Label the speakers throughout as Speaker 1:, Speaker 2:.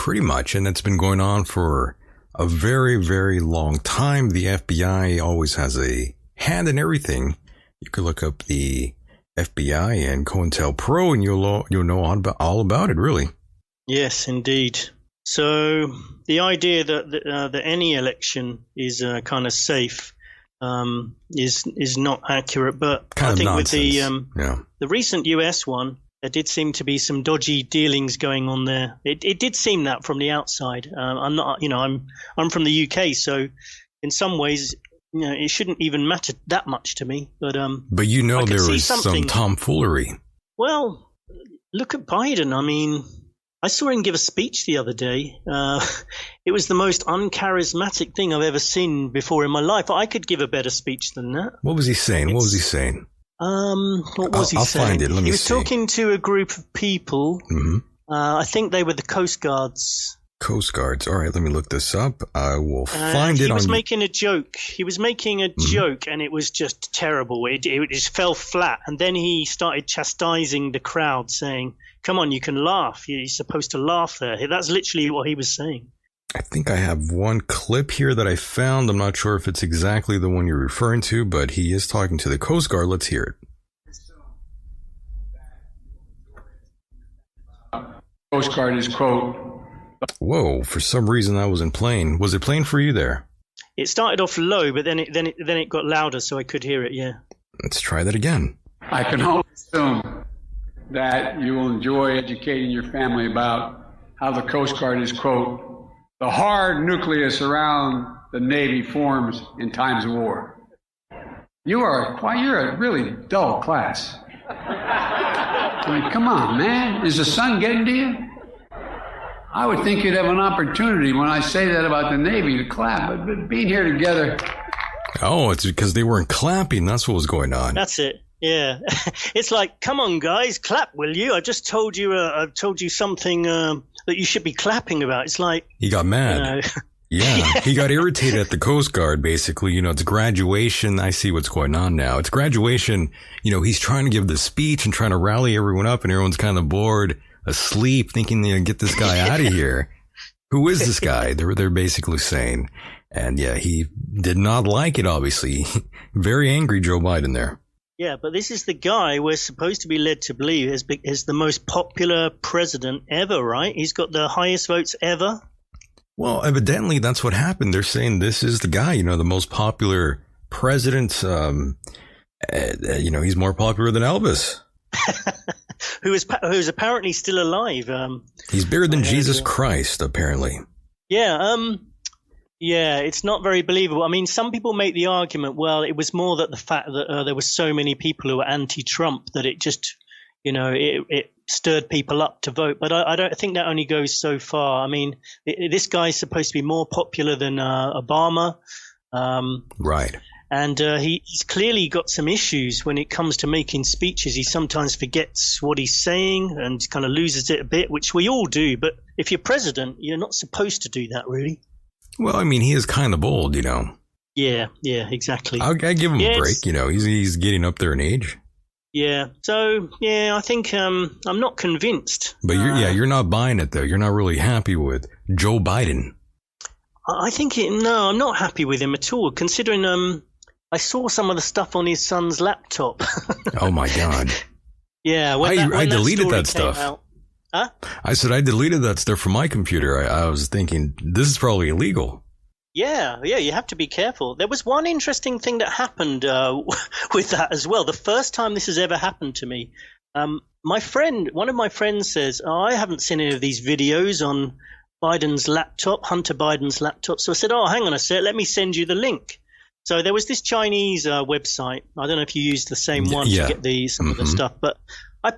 Speaker 1: Pretty much, and it's been going on for a very, very long time. The FBI always has a hand in everything. You could look up the FBI and COINTELPRO, and you'll know all about it, really.
Speaker 2: Yes, indeed. So the idea that any election is kind of safe is not accurate. But
Speaker 1: kind
Speaker 2: I think
Speaker 1: nonsense.
Speaker 2: With the recent US one, there did seem to be some dodgy dealings going on there. It did seem that from the outside. I'm from the UK, so in some ways, it shouldn't even matter that much to me. But
Speaker 1: there was some tomfoolery.
Speaker 2: Well, look at Biden. I mean, I saw him give a speech the other day. It was the most uncharismatic thing I've ever seen before in my life. I could give a better speech than that.
Speaker 1: What was he saying? What was he saying?
Speaker 2: What was he saying?
Speaker 1: I'll find it. Let me see.
Speaker 2: He was talking to a group of people.
Speaker 1: Mm-hmm.
Speaker 2: I think they were the Coast Guards.
Speaker 1: Coast Guards. All right, let me look this up. I will find it.
Speaker 2: He was making a joke. He was making a joke, and it was just terrible. It just fell flat. And then he started chastising the crowd, saying, "Come on, you can laugh. You're supposed to laugh there." That's literally what he was saying.
Speaker 1: I think I have one clip here that I found. I'm not sure if it's exactly the one you're referring to, but he is talking to the Coast Guard. Let's hear
Speaker 3: it. Coast Guard is, quote...
Speaker 1: Whoa, for some reason that wasn't playing. Was it playing for you there?
Speaker 2: It started off low, but then it got louder, so I could hear it, yeah.
Speaker 1: Let's try that again.
Speaker 3: I can only assume that you will enjoy educating your family about how the Coast Guard is, quote, the hard nucleus around the Navy forms in times of war. You're a really dull class. I mean, come on, man. Is the sun getting to you? I would think you'd have an opportunity when I say that about the Navy to clap, but being here together.
Speaker 1: Oh, it's because they weren't clapping. That's what was going on.
Speaker 2: That's it. Yeah. It's like, come on, guys, clap, will you? I just told you something that you should be clapping about. It's like...
Speaker 1: He got mad. Yeah, he got irritated at the Coast Guard, basically. It's graduation. I see what's going on now. It's graduation. He's trying to give the speech and trying to rally everyone up, and everyone's kind of bored, asleep, thinking, get this guy out of here. Who is this guy? They're basically saying. And yeah, he did not like it, obviously. Very angry Joe Biden there.
Speaker 2: Yeah, but this is the guy we're supposed to be led to believe is the most popular president ever, right? He's got the highest votes ever.
Speaker 1: Well, evidently that's what happened. They're saying this is the guy, the most popular president. He's more popular than Elvis.
Speaker 2: who's apparently still alive.
Speaker 1: He's bigger than Jesus Christ, apparently.
Speaker 2: Yeah, it's not very believable. I mean, some people make the argument, well, it was more that the fact that there were so many people who were anti-Trump that it just, it stirred people up to vote. But I don't think that only goes so far. I mean, this guy's supposed to be more popular than Obama.
Speaker 1: Right.
Speaker 2: And he's clearly got some issues when it comes to making speeches. He sometimes forgets what he's saying and kind of loses it a bit, which we all do. But if you're president, you're not supposed to do that, really.
Speaker 1: Well, I mean, he is kind of old,
Speaker 2: Yeah, exactly.
Speaker 1: I give him a break, He's getting up there in age.
Speaker 2: Yeah. So, yeah, I think I'm not convinced.
Speaker 1: But you're not buying it, though. You're not really happy with Joe Biden.
Speaker 2: I think no, I'm not happy with him at all, considering I saw some of the stuff on his son's laptop.
Speaker 1: Oh, my God.
Speaker 2: Yeah.
Speaker 1: I deleted that stuff.
Speaker 2: Out, huh?
Speaker 1: I said I deleted that stuff from my computer. I was thinking, this is probably illegal.
Speaker 2: Yeah, you have to be careful. There was one interesting thing that happened with that as well. The first time this has ever happened to me, one of my friends says, I haven't seen any of these videos on Biden's laptop, Hunter Biden's laptop. So I said, hang on a sec, let me send you the link. So there was this Chinese website. I don't know if you used the same one to get some of the stuff, but I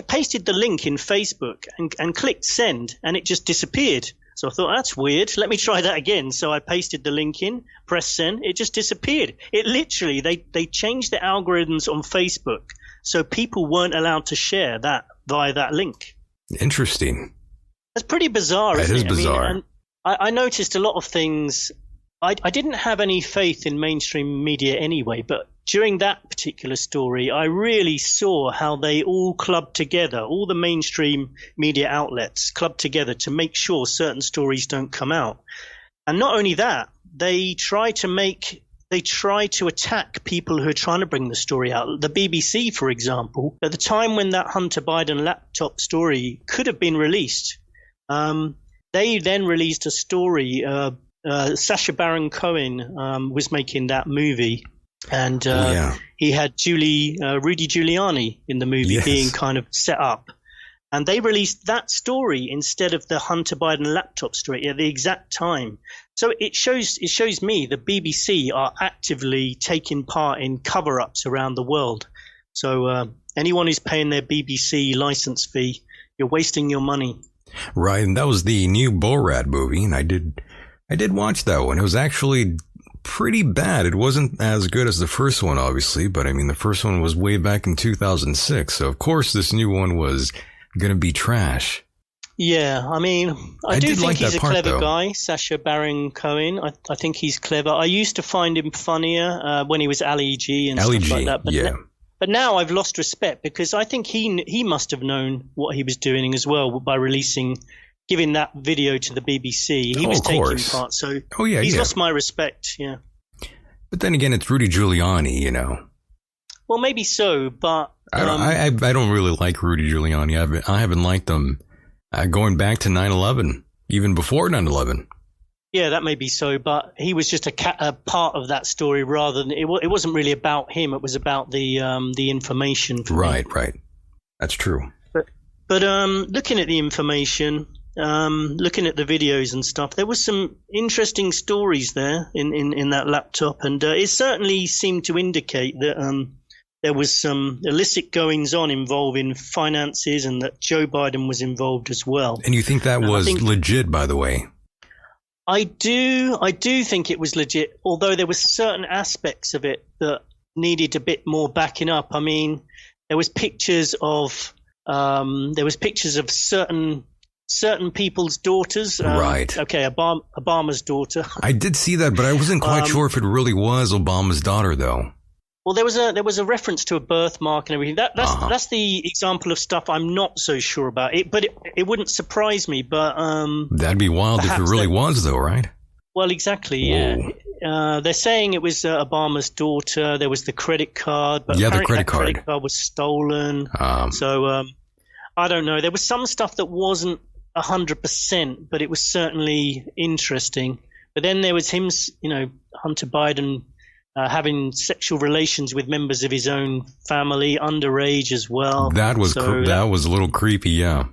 Speaker 2: pasted the link in Facebook and clicked send, and it just disappeared. So I thought, that's weird. Let me try that again. So I pasted the link in, pressed send. It just disappeared. It literally, they changed the algorithms on Facebook, so people weren't allowed to share that via that link.
Speaker 1: Interesting.
Speaker 2: That's pretty bizarre, isn't it?
Speaker 1: It is bizarre.
Speaker 2: I mean, I noticed a lot of things. I didn't have any faith in mainstream media anyway, but during that particular story, I really saw how they all clubbed together, all the mainstream media outlets clubbed together to make sure certain stories don't come out. And not only that, they try to attack people who are trying to bring the story out. The BBC, for example, at the time when that Hunter Biden laptop story could have been released, they then released a story. Sacha Baron Cohen was making that movie. And he had Rudy Giuliani in the movie being kind of set up. And they released that story instead of the Hunter Biden laptop story at the exact time. So it shows me the BBC are actively taking part in cover-ups around the world. So anyone who's paying their BBC license fee, you're wasting your money.
Speaker 1: Right, and that was the new Borat movie, and I did watch that one. It was actually pretty bad. It wasn't as good as the first one, obviously, but I mean, the first one was way back in 2006. So of course this new one was going to be trash.
Speaker 2: Yeah, I mean, I do think
Speaker 1: like
Speaker 2: he's a
Speaker 1: part,
Speaker 2: clever
Speaker 1: though.
Speaker 2: guy, Sacha Baron Cohen. I think he's clever. I used to find him funnier when he was Ali G and
Speaker 1: Ali
Speaker 2: stuff
Speaker 1: G,
Speaker 2: like that. But
Speaker 1: yeah.
Speaker 2: But now I've lost respect because I think he must have known what he was doing as well by giving that video to the BBC. He was taking part. So he's lost my respect, yeah.
Speaker 1: But then again, it's Rudy Giuliani, you know.
Speaker 2: Well, maybe so, but
Speaker 1: I don't really like Rudy Giuliani. I haven't liked him going back to 9/11, even before 9/11.
Speaker 2: Yeah, that may be so, but he was just a part of that story rather than it wasn't really about him. It was about the information.
Speaker 1: Right. That's true.
Speaker 2: But looking at the information, looking at the videos and stuff, there was some interesting stories there in that laptop, and it certainly seemed to indicate that there was some illicit goings on involving finances, and that Joe Biden was involved as well.
Speaker 1: And you think that was legit, by the way?
Speaker 2: I do think it was legit, although there were certain aspects of it that needed a bit more backing up. I mean, there was pictures of certain people's daughters.
Speaker 1: Right.
Speaker 2: Okay, Obama's daughter.
Speaker 1: I did see that, but I wasn't quite sure if it really was Obama's daughter, though.
Speaker 2: Well, there was a reference to a birthmark and everything. That's the example of stuff I'm not so sure about. But it wouldn't surprise me. But
Speaker 1: that'd be wild if it really was, though, right?
Speaker 2: Well, exactly. Yeah. They're saying it was Obama's daughter. There was the credit card, but
Speaker 1: the
Speaker 2: credit card was stolen. So I don't know. There was some stuff that wasn't 100%, but it was certainly interesting. But then there was him, Hunter Biden. Having sexual relations with members of his own family, underage as well. That was
Speaker 1: a little creepy, yeah.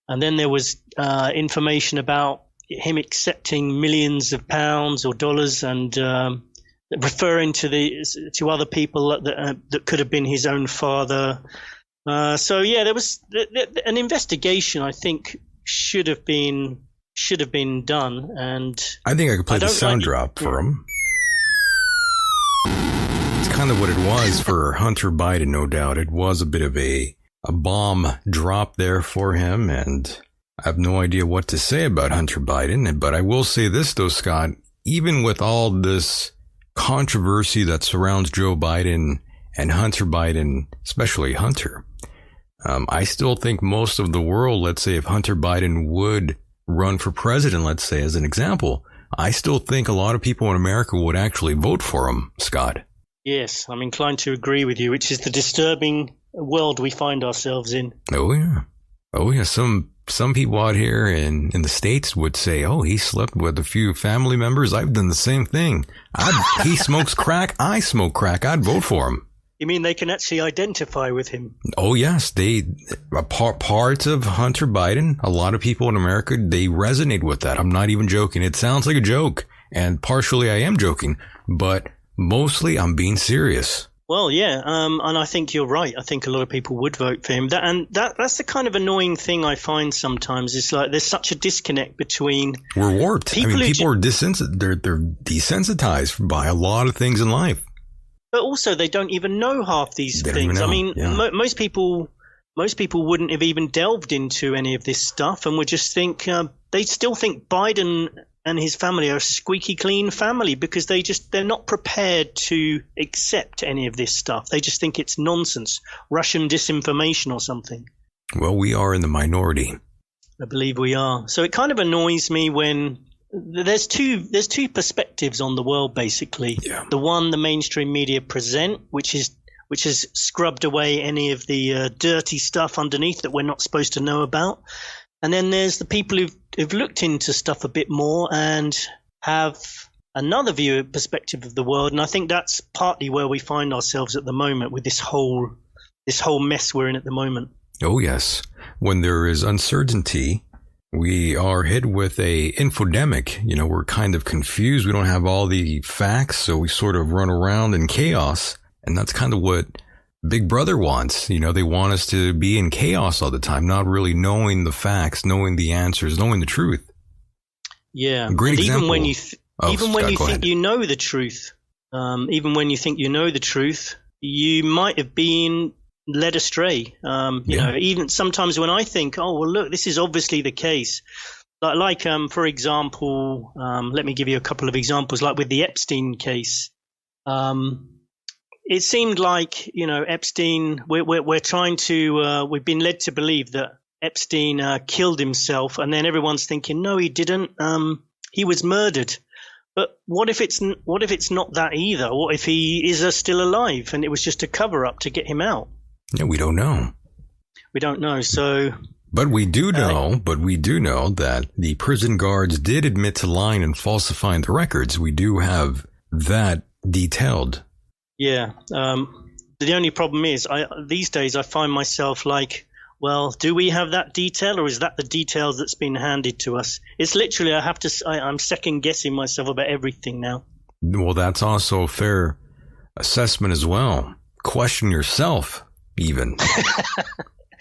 Speaker 2: And then there was information about him accepting millions of pounds or dollars and referring to other people that could have been his own father. So yeah, there was an investigation. I think should have been done, and
Speaker 1: I think I could play the sound drop for him. Kind of what it was for Hunter Biden, no doubt. It was a bit of a bomb drop there for him, and I have no idea what to say about Hunter Biden. But I will say this, though, Scott, even with all this controversy that surrounds Joe Biden and Hunter Biden, especially Hunter, I still think most of the world, let's say if Hunter Biden would run for president, let's say as an example, I still think a lot of people in America would actually vote for him, Scott.
Speaker 2: Yes, I'm inclined to agree with you, which is the disturbing world we find ourselves in.
Speaker 1: Oh, yeah. Some people out here in the States would say, oh, he slept with a few family members. I've done the same thing. He smokes crack. I smoke crack. I'd vote for him.
Speaker 2: You mean they can actually identify with him?
Speaker 1: Oh, yes. Parts of Hunter Biden, a lot of people in America, they resonate with that. I'm not even joking. It sounds like a joke, and partially I am joking, but mostly I'm being serious.
Speaker 2: Well, yeah, and I think you're right. I think a lot of people would vote for him. That's the kind of annoying thing I find sometimes. It's like there's such a disconnect between... We're
Speaker 1: warped. People are they're desensitized by a lot of things in life.
Speaker 2: But also, they don't even know half these things. I mean, most people wouldn't have even delved into any of this stuff, and would just think they still think Biden and his family are a squeaky clean family because they're not prepared to accept any of this stuff. They just think it's nonsense, Russian disinformation or something.
Speaker 1: Well, we are in the minority.
Speaker 2: I believe we are. So it kind of annoys me when there's two perspectives on the world, basically.
Speaker 1: Yeah.
Speaker 2: The one the mainstream media present, which has scrubbed away any of the dirty stuff underneath that we're not supposed to know about. And then there's the people who've looked into stuff a bit more and have another perspective of the world. And I think that's partly where we find ourselves at the moment with this whole mess we're in at the moment.
Speaker 1: Oh, yes. When there is uncertainty, we are hit with a infodemic. We're kind of confused. We don't have all the facts, so we sort of run around in chaos. And that's kind of what Big Brother wants. They want us to be in chaos all the time, not really knowing the facts, knowing the answers, knowing the truth.
Speaker 2: Yeah.
Speaker 1: Great example.
Speaker 2: Even when you think you know the truth, you might have been led astray. Even sometimes when I think, oh, well, look, this is obviously the case. Like for example, let me give you a couple of examples. Like with the Epstein case, it seemed like Epstein. We're trying to. We've been led to believe that Epstein killed himself, and then everyone's thinking, no, he didn't. He was murdered. But what if it's not that either? What if he is still alive and it was just a cover up to get him out?
Speaker 1: Yeah, we don't know.
Speaker 2: We don't know. So,
Speaker 1: but we do know that the prison guards did admit to lying and falsifying the records. We do have that detailed.
Speaker 2: Yeah. The only problem is, these days I find myself like, well, do we have that detail, or is that the details that's been handed to us? It's literally, I'm second guessing myself about everything now.
Speaker 1: Well, that's also a fair assessment as well. Question yourself, even.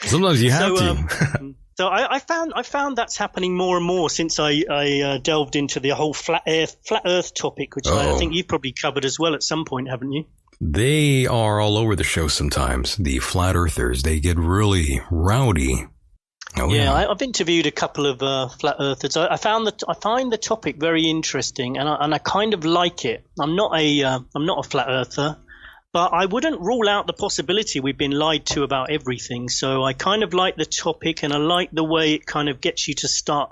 Speaker 1: Sometimes you have to.
Speaker 2: So I found that's happening more and more since I delved into the whole flat Earth topic, which I think you've probably covered as well at some point, haven't you?
Speaker 1: They are all over the show sometimes. The flat earthers, they get really rowdy. Oh, yeah.
Speaker 2: I've interviewed a couple of flat earthers. I find the topic very interesting, and I kind of like it. I'm not a flat earther, but I wouldn't rule out the possibility we've been lied to about everything. So I kind of like the topic, and I like the way it kind of gets you to start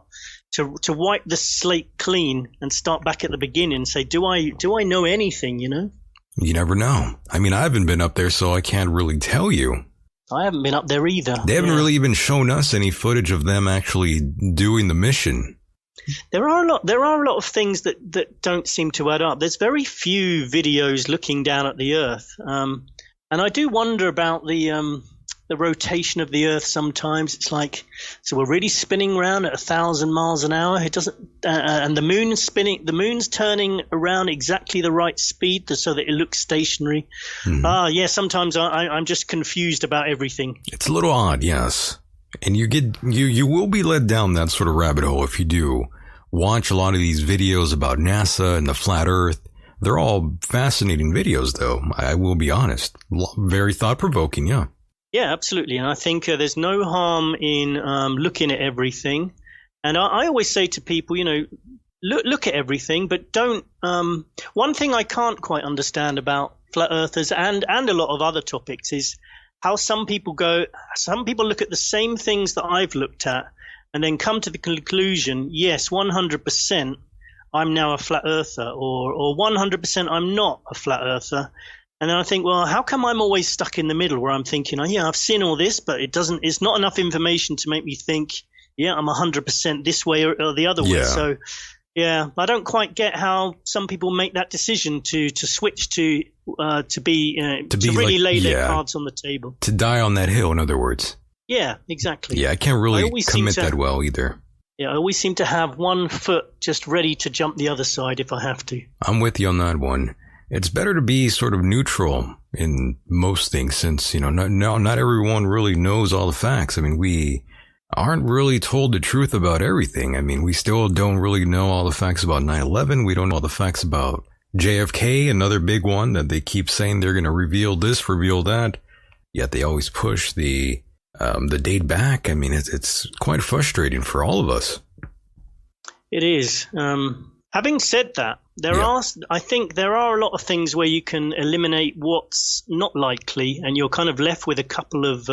Speaker 2: to wipe the slate clean and start back at the beginning and say, do I know anything?
Speaker 1: You never know. I mean, I haven't been up there, so I can't really tell you.
Speaker 2: I haven't been up there either.
Speaker 1: They haven't really even shown us any footage of them actually doing the mission.
Speaker 2: There are a lot of things that don't seem to add up. There's very few videos looking down at the Earth, and I do wonder about the rotation of the Earth. Sometimes it's like, so we're really spinning around at 1,000 miles an hour. It doesn't, and the moon's turning around exactly the right speed so that it looks stationary. Mm-hmm. Sometimes I'm just confused about everything.
Speaker 1: It's a little odd, yes. And you will be led down that sort of rabbit hole if you do watch a lot of these videos about NASA and the flat Earth. They're all fascinating videos, though. I will be honest. Very thought-provoking, yeah.
Speaker 2: Yeah, absolutely. And I think there's no harm in looking at everything. And I always say to people, look at everything, but don't. One thing I can't quite understand about flat earthers and a lot of other topics is how some people look at the same things that I've looked at and then come to the conclusion, yes, 100% I'm now a flat earther, or 100% I'm not a flat earther. And then I think, well, how come I'm always stuck in the middle where I'm thinking, oh, yeah, I've seen all this, but it's not enough information to make me think, yeah, I'm 100% this way or the other way. So, yeah, I don't quite get how some people make that decision to switch to really lay their cards on the table.
Speaker 1: To die on that hill, in other words.
Speaker 2: Yeah, exactly.
Speaker 1: Yeah, I can't really commit that well either.
Speaker 2: Yeah, I always seem to have one foot just ready to jump the other side if I have to.
Speaker 1: I'm with you on that one. It's better to be sort of neutral in most things since, not everyone really knows all the facts. I mean, we aren't really told the truth about everything. I mean, we still don't really know all the facts about 9/11. We don't know all the facts about JFK, another big one that they keep saying they're going to reveal this, reveal that. Yet they always push the date back. I mean, it's quite frustrating for all of us.
Speaker 2: It is. Having said that, I think there are a lot of things where you can eliminate what's not likely, and you're kind of left with a couple of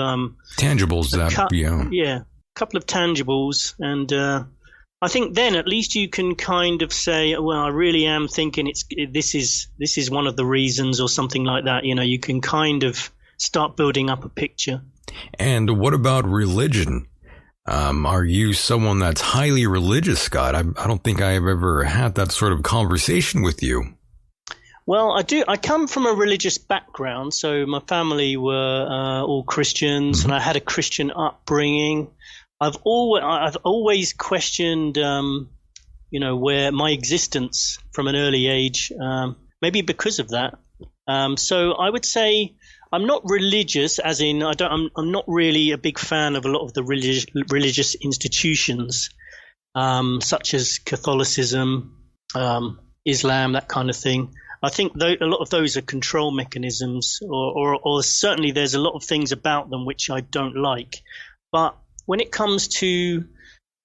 Speaker 1: tangibles.
Speaker 2: A couple of tangibles, and I think then at least you can kind of say, well, I really am thinking this is one of the reasons, or something like that. You know, you can kind of start building up a picture.
Speaker 1: And what about religion? Are you someone that's highly religious, Scott? I don't think I have ever had that sort of conversation with you.
Speaker 2: Well, I do. I come from a religious background, so my family were all Christians, and I had a Christian upbringing. I've always questioned, where my existence from an early age, maybe because of that. So I would say I'm not religious, as in I'm not really a big fan of a lot of the religious institutions, such as Catholicism, Islam, that kind of thing. I think a lot of those are control mechanisms, or certainly there's a lot of things about them which I don't like. But when it comes to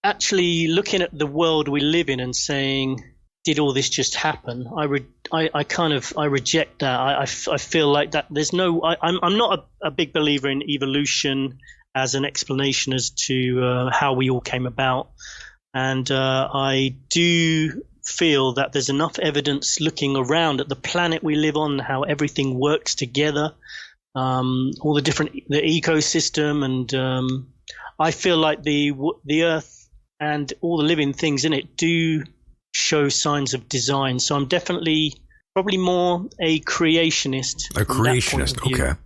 Speaker 2: actually looking at the world we live in and saying, did all this just happen? I reject that. I feel like that there's I'm not a big believer in evolution as an explanation as to how we all came about. And I do feel that there's enough evidence looking around at the planet we live on, how everything works together, all the ecosystem, and I feel like the Earth and all the living things in it do show signs of design. So I'm probably more a creationist.
Speaker 1: A creationist, okay.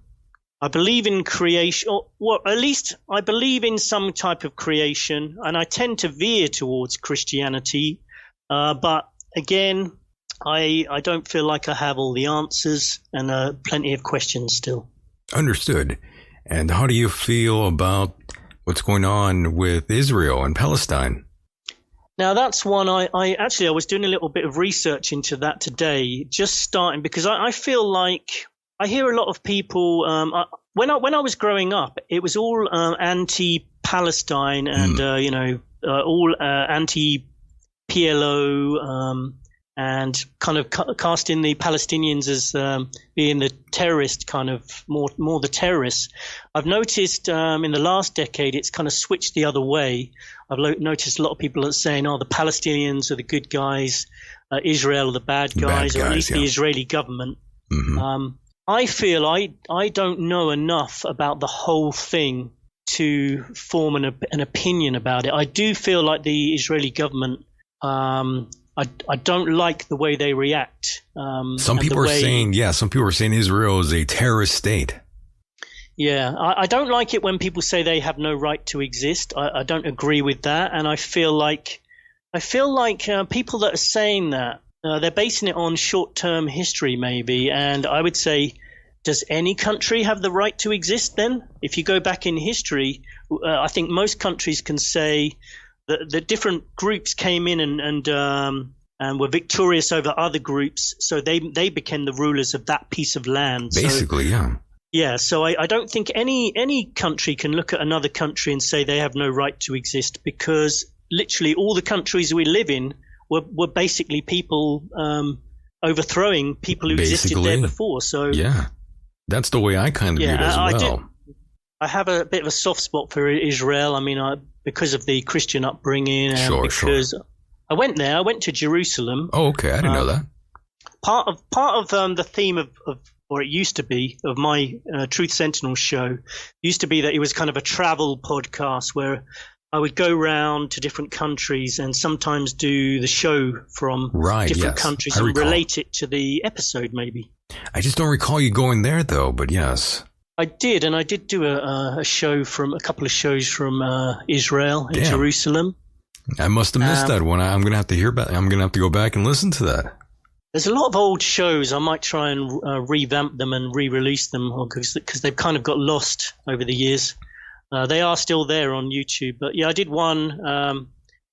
Speaker 2: I believe in creation, or well, at least I believe in some type of creation, and I tend to veer towards Christianity. But again, I don't feel like I have all the answers, and plenty of questions still.
Speaker 1: Understood. And how do you feel about what's going on with Israel and Palestine?
Speaker 2: Now, that's one I was doing a little bit of research into that today, just starting, because I feel like I hear a lot of people, when I was growing up, it was all anti-Palestine and, all anti-PLO, and kind of casting the Palestinians as being the terrorist, kind of more the terrorists. I've noticed in the last decade it's kind of switched the other way. I've noticed a lot of people are saying, oh, the Palestinians are the good guys, Israel are the bad guys, or at least the Israeli government. Mm-hmm. I feel I don't know enough about the whole thing to form an opinion about it. I do feel like the Israeli government, I don't like the way they react.
Speaker 1: Some people are saying Israel is a terrorist state.
Speaker 2: Yeah, I don't like it when people say they have no right to exist. I don't agree with that, and I feel like people that are saying that they're basing it on short-term history, maybe. And I would say, does any country have the right to exist? Then, if you go back in history, I think most countries can say the different groups came in and were victorious over other groups, so they became the rulers of that piece of land.
Speaker 1: Basically, yeah.
Speaker 2: Yeah, so I don't think any country can look at another country and say they have no right to exist, because literally all the countries we live in were basically people overthrowing people who existed there before. So
Speaker 1: yeah, that's the way I kind of view it as well.
Speaker 2: I have a bit of a soft spot for Israel. I mean, because of the Christian upbringing, and because I went there. I went to Jerusalem.
Speaker 1: Oh, okay. I didn't know that.
Speaker 2: Part of the theme of or it used to be, of my Truth Sentinel show, used to be that it was kind of a travel podcast where I would go around to different countries and sometimes do the show from different countries and relate it to the episode, maybe.
Speaker 1: I just don't recall you going there, though, but yes.
Speaker 2: I did, and I did do a couple of shows from Israel and Jerusalem.
Speaker 1: I must have missed that one. I'm going to have to hear about. I'm going to have to go back and listen to that.
Speaker 2: There's a lot of old shows. I might try and revamp them and re-release them, because they've kind of got lost over the years. They are still there on YouTube. But yeah, I did one.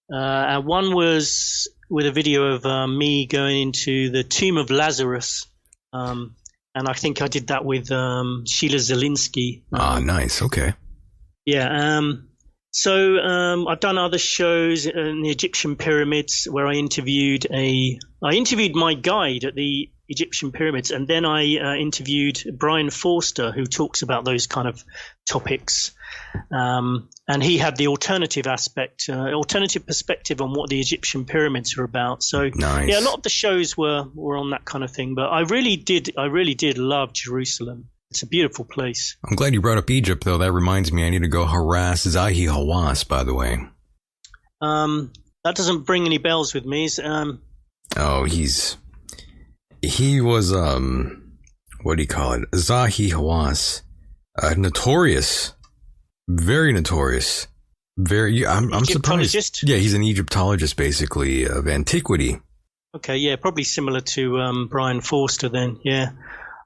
Speaker 2: And one was with a video of me going into the tomb of Lazarus. And I think I did that with Sheila Zelinsky.
Speaker 1: Nice. Okay.
Speaker 2: Yeah. So I've done other shows in the Egyptian pyramids where I interviewed my guide at the Egyptian pyramids, and then I interviewed Brian Forster, who talks about those kind of topics. And he had the alternative perspective on what the Egyptian pyramids were about. So
Speaker 1: nice.
Speaker 2: Yeah, a lot of the shows were on that kind of thing. But I really did love Jerusalem. It's a beautiful place.
Speaker 1: I'm glad you brought up Egypt, though. That reminds me, I need to go harass Zahi Hawass, by the way.
Speaker 2: That doesn't bring any bells with me.
Speaker 1: He was, what do you call it? Zahi Hawass. Notorious. Very notorious. I'm surprised. Yeah, he's an Egyptologist, basically, of antiquity.
Speaker 2: Okay, yeah, probably similar to Brian Forster then, yeah.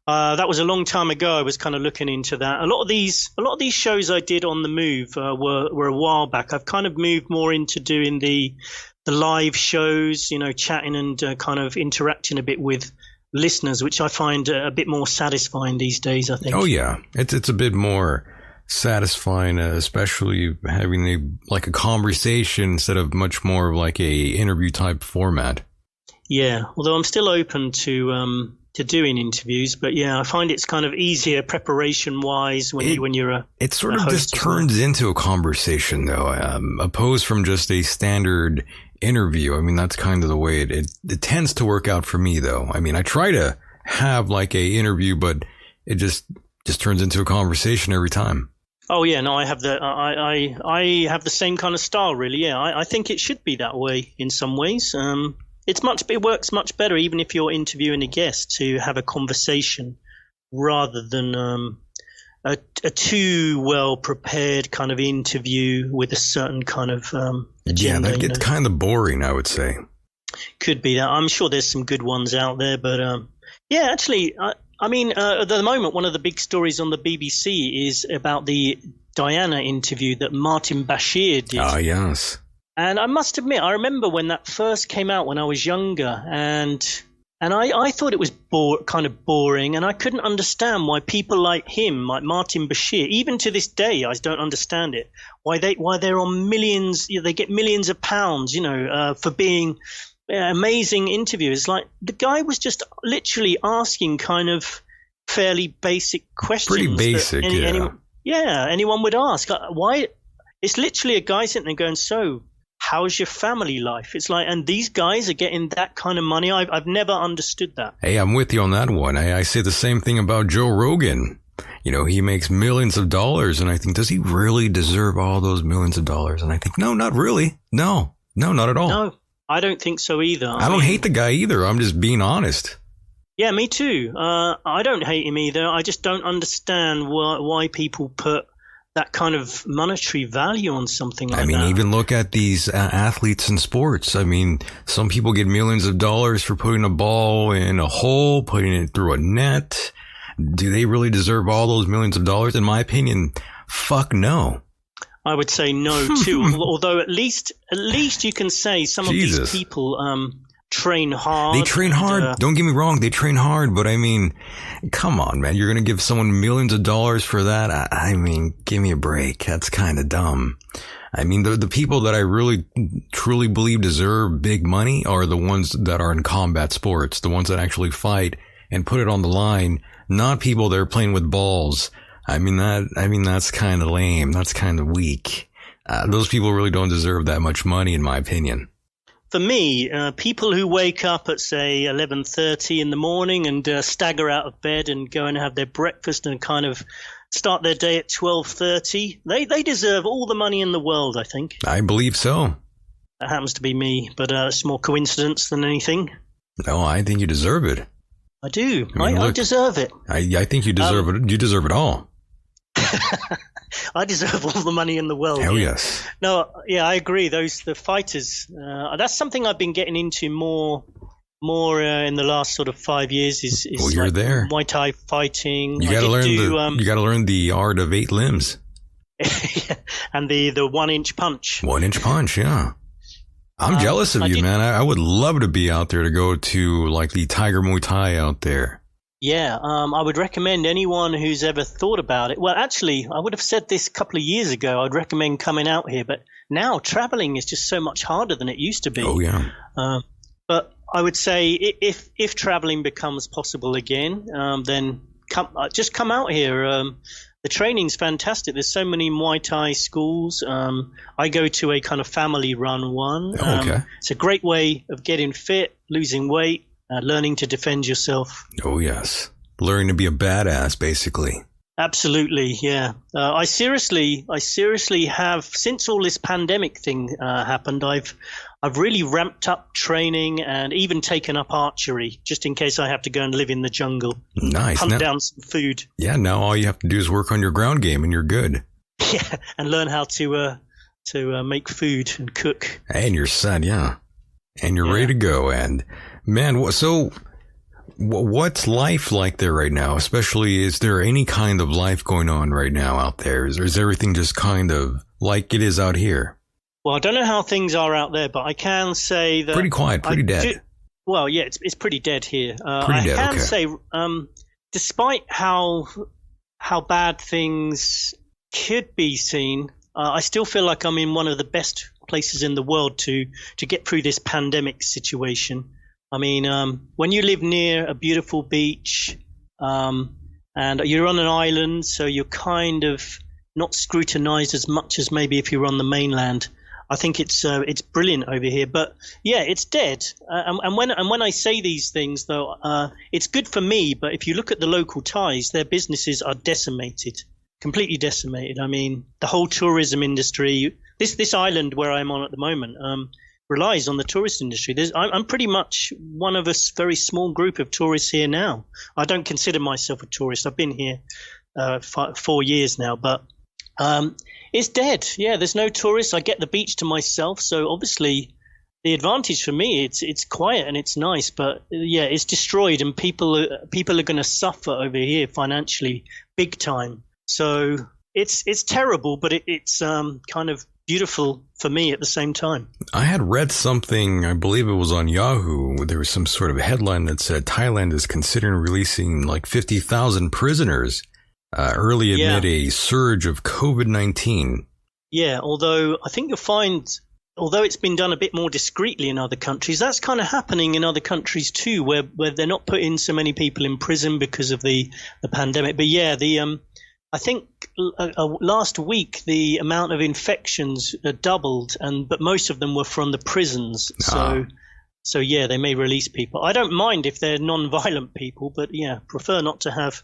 Speaker 2: That was a long time ago. I was kind of looking into that. A lot of these shows I did on the move were a while back. I've kind of moved more into doing the live shows, chatting and kind of interacting a bit with listeners, which I find a bit more satisfying these days, I think.
Speaker 1: Oh yeah, it's a bit more satisfying, especially having a conversation instead of much more of like a interview type format.
Speaker 2: Yeah, although I'm still open to doing interviews, but yeah, I find it's kind of easier preparation wise when you're
Speaker 1: it sort of just turns into a conversation though, opposed from just a standard interview. I mean, that's kind of the way it tends to work out for me though. I mean, I try to have like a interview, but it just turns into a conversation every time.
Speaker 2: Oh yeah, no, I have I have the same kind of style really. Yeah, I think it should be that way in some ways. It works much better, even if you're interviewing a guest, to have a conversation rather than a too well prepared kind of interview with a certain kind of agenda.
Speaker 1: Yeah, that gets kind of boring, I would say.
Speaker 2: Could be that. I'm sure there's some good ones out there, but yeah, actually, I mean, at the moment, one of the big stories on the BBC is about the Diana interview that Martin Bashir did.
Speaker 1: Ah, yes.
Speaker 2: And I must admit, I remember when that first came out when I was younger, and I thought it was kind of boring, and I couldn't understand why people like him, like Martin Bashir, even to this day, I don't understand it. Why they're on millions, they get millions of pounds, for being amazing interviewers. Like the guy was just literally asking kind of fairly basic questions.
Speaker 1: Pretty basic,
Speaker 2: anyone would ask. Why? It's literally a guy sitting there going, so how's your family life? It's like, and these guys are getting that kind of money. I've never understood that.
Speaker 1: Hey, I'm with you on that one. I say the same thing about Joe Rogan. He makes millions of dollars, and I think, does he really deserve all those millions of dollars? And I think, no, not really. No, not at all.
Speaker 2: No, I don't think so either.
Speaker 1: I don't hate the guy either. I'm just being honest.
Speaker 2: Yeah, me too. I don't hate him either. I just don't understand why people put that kind of monetary value on something like that. I mean,
Speaker 1: even look at these athletes in sports. I mean, some people get millions of dollars for putting a ball in a hole, putting it through a net. Do they really deserve all those millions of dollars? In my opinion, fuck no.
Speaker 2: I would say no too. Although at least you can say some of these people train hard.
Speaker 1: They train hard. Don't get me wrong. They train hard. But I mean, come on, man. You're going to give someone millions of dollars for that? I mean, give me a break. That's kind of dumb. I mean, the people that I really, truly believe deserve big money are the ones that are in combat sports, the ones that actually fight and put it on the line, not people that are playing with balls. I mean, that's kind of lame. That's kind of weak. Those people really don't deserve that much money, in my opinion.
Speaker 2: For me, people who wake up at, say, 11:30 in the morning and stagger out of bed and go and have their breakfast and kind of start their day at 12:30, they deserve all the money in the world, I think.
Speaker 1: I believe so.
Speaker 2: That happens to be me, but it's more coincidence than anything.
Speaker 1: No, I think you deserve it.
Speaker 2: I do. I deserve it.
Speaker 1: I think you deserve it. You deserve it all.
Speaker 2: I deserve all the money in the world.
Speaker 1: Hell yes.
Speaker 2: No, yeah, I agree. The fighters, that's something I've been getting into more in the last sort of 5 years. Is
Speaker 1: well, you're there.
Speaker 2: Muay Thai fighting.
Speaker 1: You got to learn the art of 8 limbs.
Speaker 2: And the 1-inch punch.
Speaker 1: 1-inch punch, yeah. I'm jealous of you, man. I would love to be out there to go to like the Tiger Muay Thai out there.
Speaker 2: Yeah, I would recommend anyone who's ever thought about it. Well, actually, I would have said this a couple of years ago. I'd recommend coming out here, but now traveling is just so much harder than it used to be.
Speaker 1: Oh yeah.
Speaker 2: But I would say if traveling becomes possible again, then just come out here. The training's fantastic. There's so many Muay Thai schools. I go to a kind of family-run one.
Speaker 1: Oh, okay.
Speaker 2: It's a great way of getting fit, losing weight. Learning to defend yourself.
Speaker 1: Oh, yes. Learning to be a badass, basically.
Speaker 2: Absolutely, yeah. I seriously have, since all this pandemic thing happened, I've really ramped up training and even taken up archery, just in case I have to go and live in the jungle.
Speaker 1: Nice.
Speaker 2: Hunt down some food.
Speaker 1: Yeah, now all you have to do is work on your ground game and you're good.
Speaker 2: Yeah, and learn how to make food and cook.
Speaker 1: And you're set, yeah. And you're ready to go, and... Man, so what's life like there right now? Especially, is there any kind of life going on right now out there? Is everything just kind of like it is out here?
Speaker 2: Well, I don't know how things are out there, but I can say that...
Speaker 1: Pretty quiet, pretty dead.
Speaker 2: Well, yeah, it's pretty dead here.
Speaker 1: Pretty dead,
Speaker 2: I can say, despite how bad things could be seen, I still feel like I'm in one of the best places in the world to get through this pandemic situation. I mean, when you live near a beautiful beach, and you're on an island, so you're kind of not scrutinized as much as maybe if you're on the mainland. I think it's brilliant over here. But yeah, it's dead. And when I say these things, though, it's good for me. But if you look at the local Thais, their businesses are decimated, completely decimated. I mean, the whole tourism industry. This island where I'm on at the moment. Relies on the tourist industry. I'm pretty much one of a very small group of tourists here now. I don't consider myself a tourist. I've been here 4 years now, but it's dead. Yeah, there's no tourists. I get the beach to myself, so obviously the advantage for me, it's quiet and it's nice, but yeah, it's destroyed, and people are going to suffer over here financially big time. So it's terrible, but it's kind of beautiful for me at the same time.
Speaker 1: I had read something, I believe it was on Yahoo, where there was some sort of headline that said Thailand is considering releasing like 50,000 prisoners early amid a surge of COVID-19.
Speaker 2: Yeah, although I think you'll find, although it's been done a bit more discreetly in other countries, that's kind of happening in other countries too, where they're not putting so many people in prison because of the pandemic. But yeah, I think last week the amount of infections doubled, but most of them were from the prisons. So yeah, they may release people. I don't mind if they're non-violent people, but yeah, prefer not to have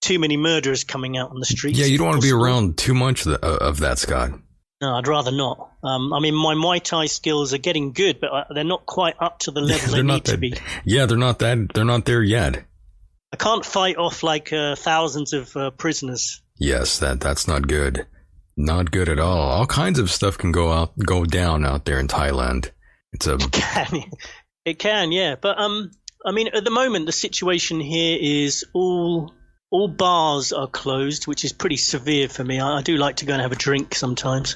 Speaker 2: too many murderers coming out on the streets.
Speaker 1: Yeah, you don't want to be around too much of that, Scott.
Speaker 2: No, I'd rather not. I mean, my Muay Thai skills are getting good, but they're not quite up to the level they need to be.
Speaker 1: Yeah, they're not there yet.
Speaker 2: I can't fight off like thousands of prisoners.
Speaker 1: Yes, that's not good. Not good at all. All kinds of stuff can go down out there in Thailand.
Speaker 2: It can, yeah. But I mean, at the moment, the situation here is all bars are closed, which is pretty severe for me. I do like to go and have a drink sometimes.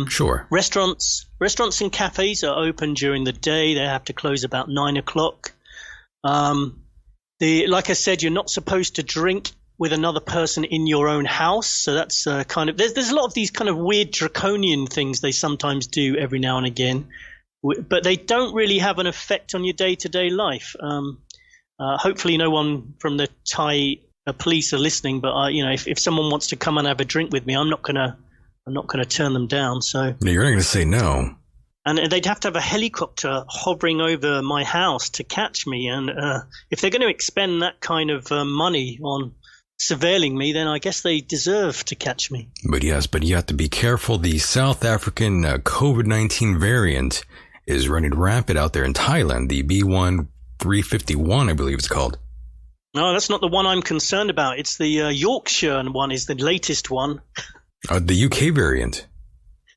Speaker 1: Sure.
Speaker 2: Restaurants and cafes are open during the day. They have to close about 9 o'clock. Like I said, you're not supposed to drink with another person in your own house. So that's kind of, there's a lot of these kind of weird draconian things they sometimes do every now and again, but they don't really have an effect on your day-to-day life. Hopefully no one from the Thai police are listening, but if someone wants to come and have a drink with me, I'm not gonna turn them down. So
Speaker 1: no, you're not gonna say no.
Speaker 2: And they'd have to have a helicopter hovering over my house to catch me. And if they're going to expend that kind of money on surveilling me, then I guess they deserve to catch me.
Speaker 1: But yes, you have to be careful. The South African COVID-19 variant is running rampant out there in Thailand. The B1351, I believe it's called.
Speaker 2: No, that's not the one I'm concerned about. It's the Yorkshire one is the latest one.
Speaker 1: The UK variant.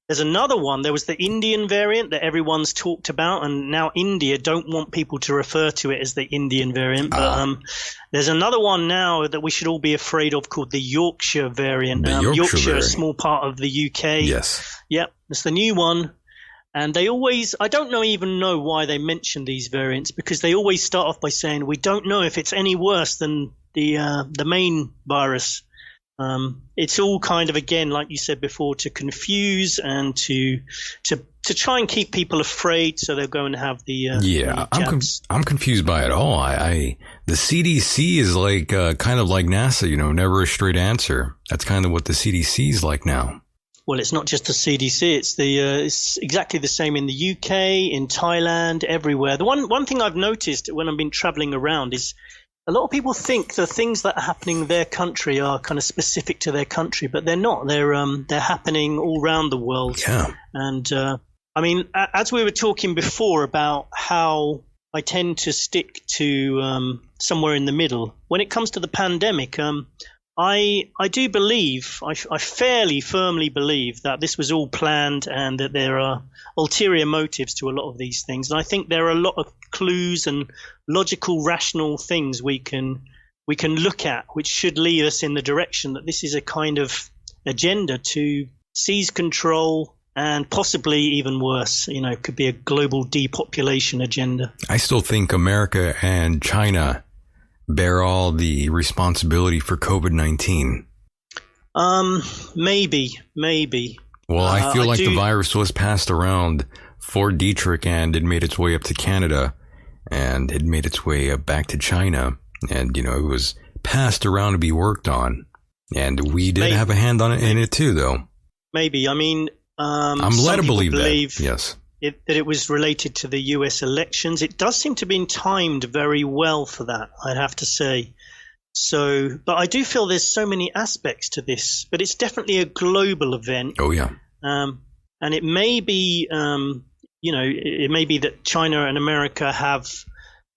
Speaker 2: There's another one. There was the Indian variant that everyone's talked about, and now India don't want people to refer to it as the Indian variant. But there's another one now that we should all be afraid of called the Yorkshire variant.
Speaker 1: The Yorkshire variant.
Speaker 2: A small part of the UK.
Speaker 1: Yes.
Speaker 2: Yep, it's the new one. And they always, I don't even know why they mention these variants, because they always start off by saying, we don't know if it's any worse than the main virus. It's all kind of, again, like you said before, to confuse and to try and keep people afraid, so they'll go and have the
Speaker 1: I'm confused by it all. The CDC is like kind of like NASA, never a straight answer. That's kind of what the CDC is like now.
Speaker 2: Well, it's not just the CDC. It's exactly the same in the UK, in Thailand, everywhere. The one thing I've noticed when I've been traveling around is a lot of people think the things that are happening in their country are kind of specific to their country, but they're not. They're happening all around the world.
Speaker 1: Yeah.
Speaker 2: And I mean, as we were talking before about how I tend to stick to somewhere in the middle when it comes to the pandemic. I do believe, I fairly firmly believe that this was all planned and that there are ulterior motives to a lot of these things. And I think there are a lot of clues and logical, rational things we can look at, which should lead us in the direction that this is a kind of agenda to seize control and possibly even worse, could be a global depopulation agenda.
Speaker 1: I still think America and China bear all the responsibility for COVID-19?
Speaker 2: Maybe.
Speaker 1: Well, I feel like the virus was passed around Fort Detrick and it made its way up to Canada and it made its way up back to China. And, it was passed around to be worked on. And we did have a hand on it in it too, though.
Speaker 2: Maybe. I mean,
Speaker 1: I'm led to believe that. Yes.
Speaker 2: That it was related to the US elections. It does seem to have been timed very well for that, I'd have to say. So, but I do feel there's so many aspects to this, but it's definitely a global event.
Speaker 1: Oh, yeah.
Speaker 2: And it may be, it may be that China and America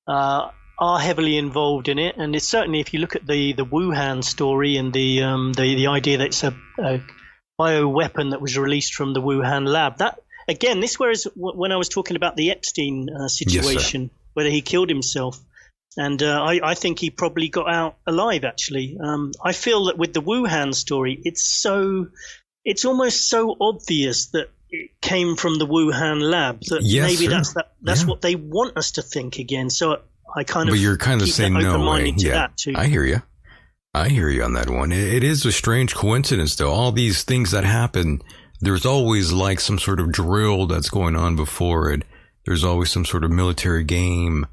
Speaker 2: are heavily involved in it. And it's certainly, if you look at the Wuhan story and the idea that it's a bioweapon that was released from the Wuhan lab, that, again, this was when I was talking about the Epstein situation, yes, whether he killed himself. And I think he probably got out alive, actually. I feel that with the Wuhan story, it's almost so obvious that it came from the Wuhan lab that maybe that's what they want us to think again. So I kind of,
Speaker 1: but you're kind of saying no way. Yeah,
Speaker 2: that too.
Speaker 1: I hear you on that one. It is a strange coincidence, though. All these things that happen, there's always like some sort of drill that's going on before it. There's always some sort of military game.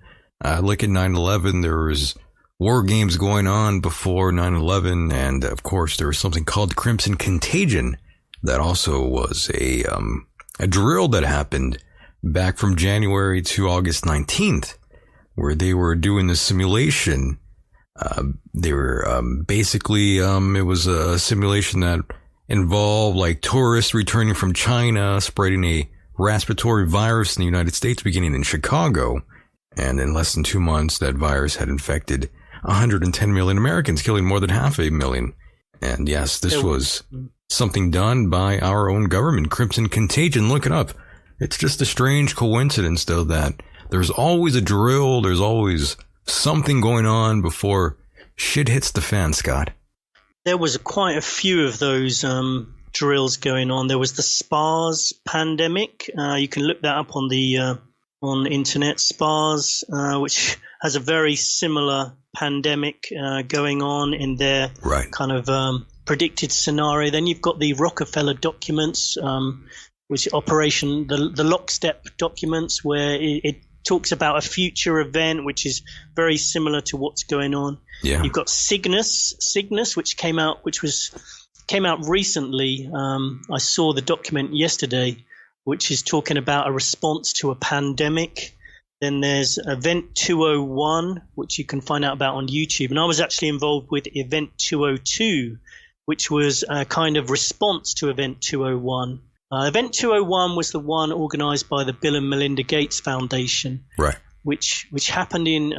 Speaker 1: Look at 9/11. There was war games going on before 9/11. And of course, there was something called Crimson Contagion. That also was a drill that happened back from January to August 19th, where they were doing the simulation. They were basically, it was a simulation that involved like tourists returning from China, spreading a respiratory virus in the United States, beginning in Chicago. And in less than 2 months, that virus had infected 110 million Americans, killing more than 500,000. And yes, this was something done by our own government. Crimson Contagion, look it up. It's just a strange coincidence, though, that there's always a drill, there's always something going on before shit hits the fan, Scott.
Speaker 2: There was quite a few of those drills going on. There was the SPARS pandemic. You can look that up on the internet. SPARS, which has a very similar pandemic going on in their kind of predicted scenario. Then you've got the Rockefeller documents, which operation the lockstep documents, where it talks about a future event which is very similar to what's going on.
Speaker 1: Yeah.
Speaker 2: You've got Cygnus, which came out recently. I saw the document yesterday, which is talking about a response to a pandemic. Then there's Event 201, which you can find out about on YouTube. And I was actually involved with Event 202, which was a kind of response to Event 201. Event 201 was the one organized by the Bill and Melinda Gates Foundation,
Speaker 1: right?
Speaker 2: Which happened in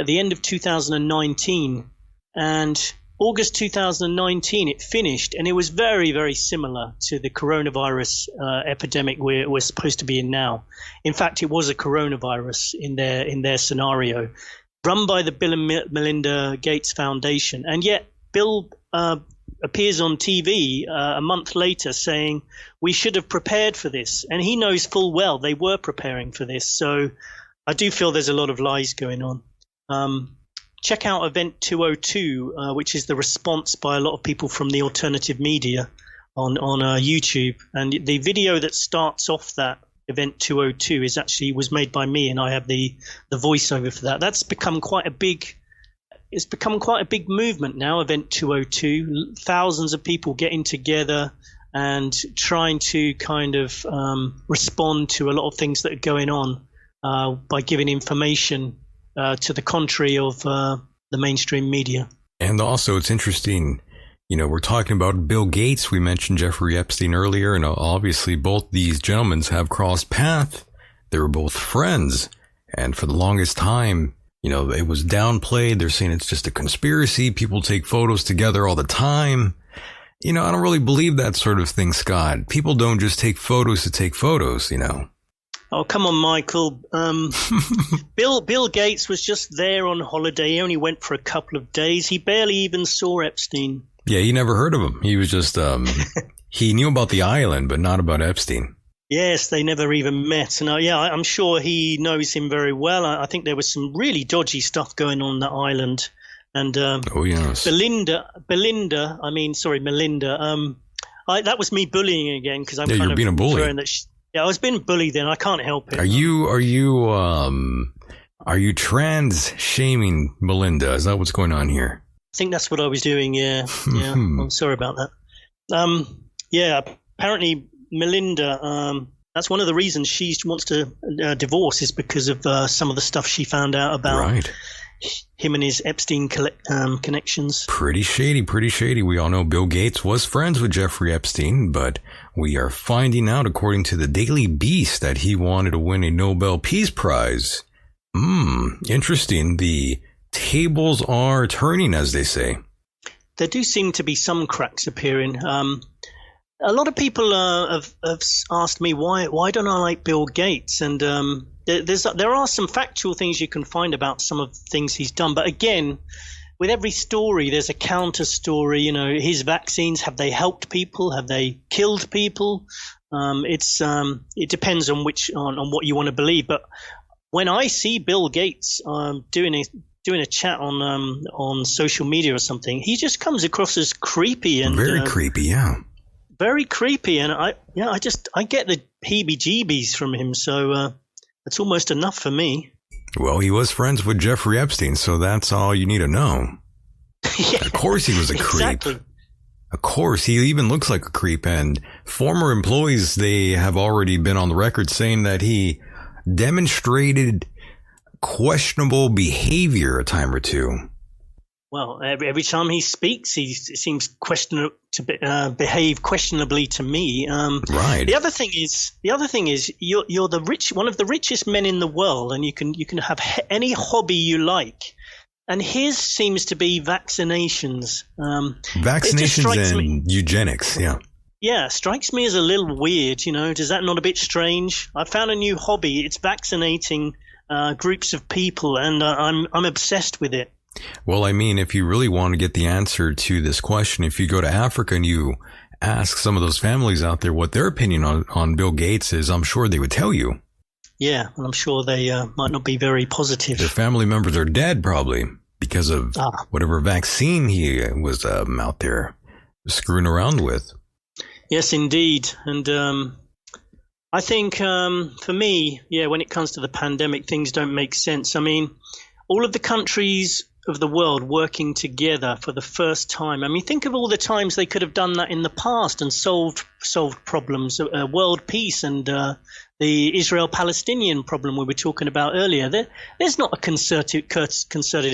Speaker 2: at the end of 2019, and August 2019 it finished, and it was very, very similar to the coronavirus epidemic we're supposed to be in now. In fact, it was a coronavirus in their scenario, run by the Bill and Melinda Gates Foundation, and yet Bill appears on TV a month later saying we should have prepared for this. And he knows full well they were preparing for this. So I do feel there's a lot of lies going on. Check out Event 202, which is the response by a lot of people from the alternative media on YouTube. And the video that starts off that Event 202 was made by me, and I have the voiceover for that. That's become quite a big movement now, Event 202. Thousands of people getting together and trying to kind of respond to a lot of things that are going on by giving information to the contrary of the mainstream media.
Speaker 1: And also, it's interesting, we're talking about Bill Gates. We mentioned Jeffrey Epstein earlier, and obviously both these gentlemen have crossed paths. They were both friends. And for the longest time, it was downplayed. They're saying it's just a conspiracy. People take photos together all the time. I don't really believe that sort of thing, Scott. People don't just take photos to take photos,
Speaker 2: Oh, come on, Michael. Bill Gates was just there on holiday. He only went for a couple of days. He barely even saw Epstein.
Speaker 1: Yeah, he never heard of him. He was just, he knew about the island, but not about Epstein.
Speaker 2: Yes, they never even met. And I'm sure he knows him very well. I think there was some really dodgy stuff going on that island. And
Speaker 1: oh, yes.
Speaker 2: Melinda. That was me bullying again because I'm
Speaker 1: you're being a bully.
Speaker 2: I was being bullied then. I can't help it.
Speaker 1: Are you trans shaming Melinda? Is that what's going on here?
Speaker 2: I think that's what I was doing. Yeah. I'm sorry about that. Apparently Melinda, that's one of the reasons she wants to divorce is because of some of the stuff she found out about him and his Epstein connections. Pretty
Speaker 1: shady. We all know Bill Gates was friends with Jeffrey Epstein, but we are finding out, according to the Daily Beast, that he wanted to win a Nobel Peace Prize. Interesting. The tables are turning, as they say.
Speaker 2: There do seem to be some cracks appearing. A lot of people have asked me why don't I like Bill Gates, and there are some factual things you can find about some of the things he's done, but again, with every story there's a counter story. His vaccines, have they helped people? Have they killed people? It depends on what you want to believe. But when I see Bill Gates doing a chat on social media or something, he just comes across as creepy and
Speaker 1: very creepy, yeah.
Speaker 2: Very creepy, and I get the heebie-jeebies from him, so it's almost enough for me.
Speaker 1: Well, he was friends with Jeffrey Epstein, so that's all you need to know.
Speaker 2: Yeah,
Speaker 1: of course he was a
Speaker 2: exactly.
Speaker 1: creep. Of course, he even looks like a creep, and former employees, they have already been on the record saying that he demonstrated questionable behavior a time or two.
Speaker 2: Well, every time he speaks, he seems behave questionably to me.
Speaker 1: Right.
Speaker 2: The other thing is, you're one of the richest men in the world, and you can have any hobby you like. And his seems to be vaccinations.
Speaker 1: Vaccinations and eugenics. Yeah.
Speaker 2: Yeah, strikes me as a little weird. Does that not a bit strange? I found a new hobby. It's vaccinating groups of people, and I'm obsessed with it.
Speaker 1: Well, I mean, if you really want to get the answer to this question, if you go to Africa and you ask some of those families out there what their opinion on Bill Gates is, I'm sure they would tell you.
Speaker 2: Yeah, and I'm sure they might not be very positive.
Speaker 1: Their family members are dead probably because of whatever vaccine he was out there screwing around with.
Speaker 2: Yes, indeed. And I think for me, when it comes to the pandemic, things don't make sense. I mean, all of the countries of the world working together for the first time. I mean, think of all the times they could have done that in the past and solved problems, world peace and the Israel-Palestinian problem we were talking about earlier. There's not a concerted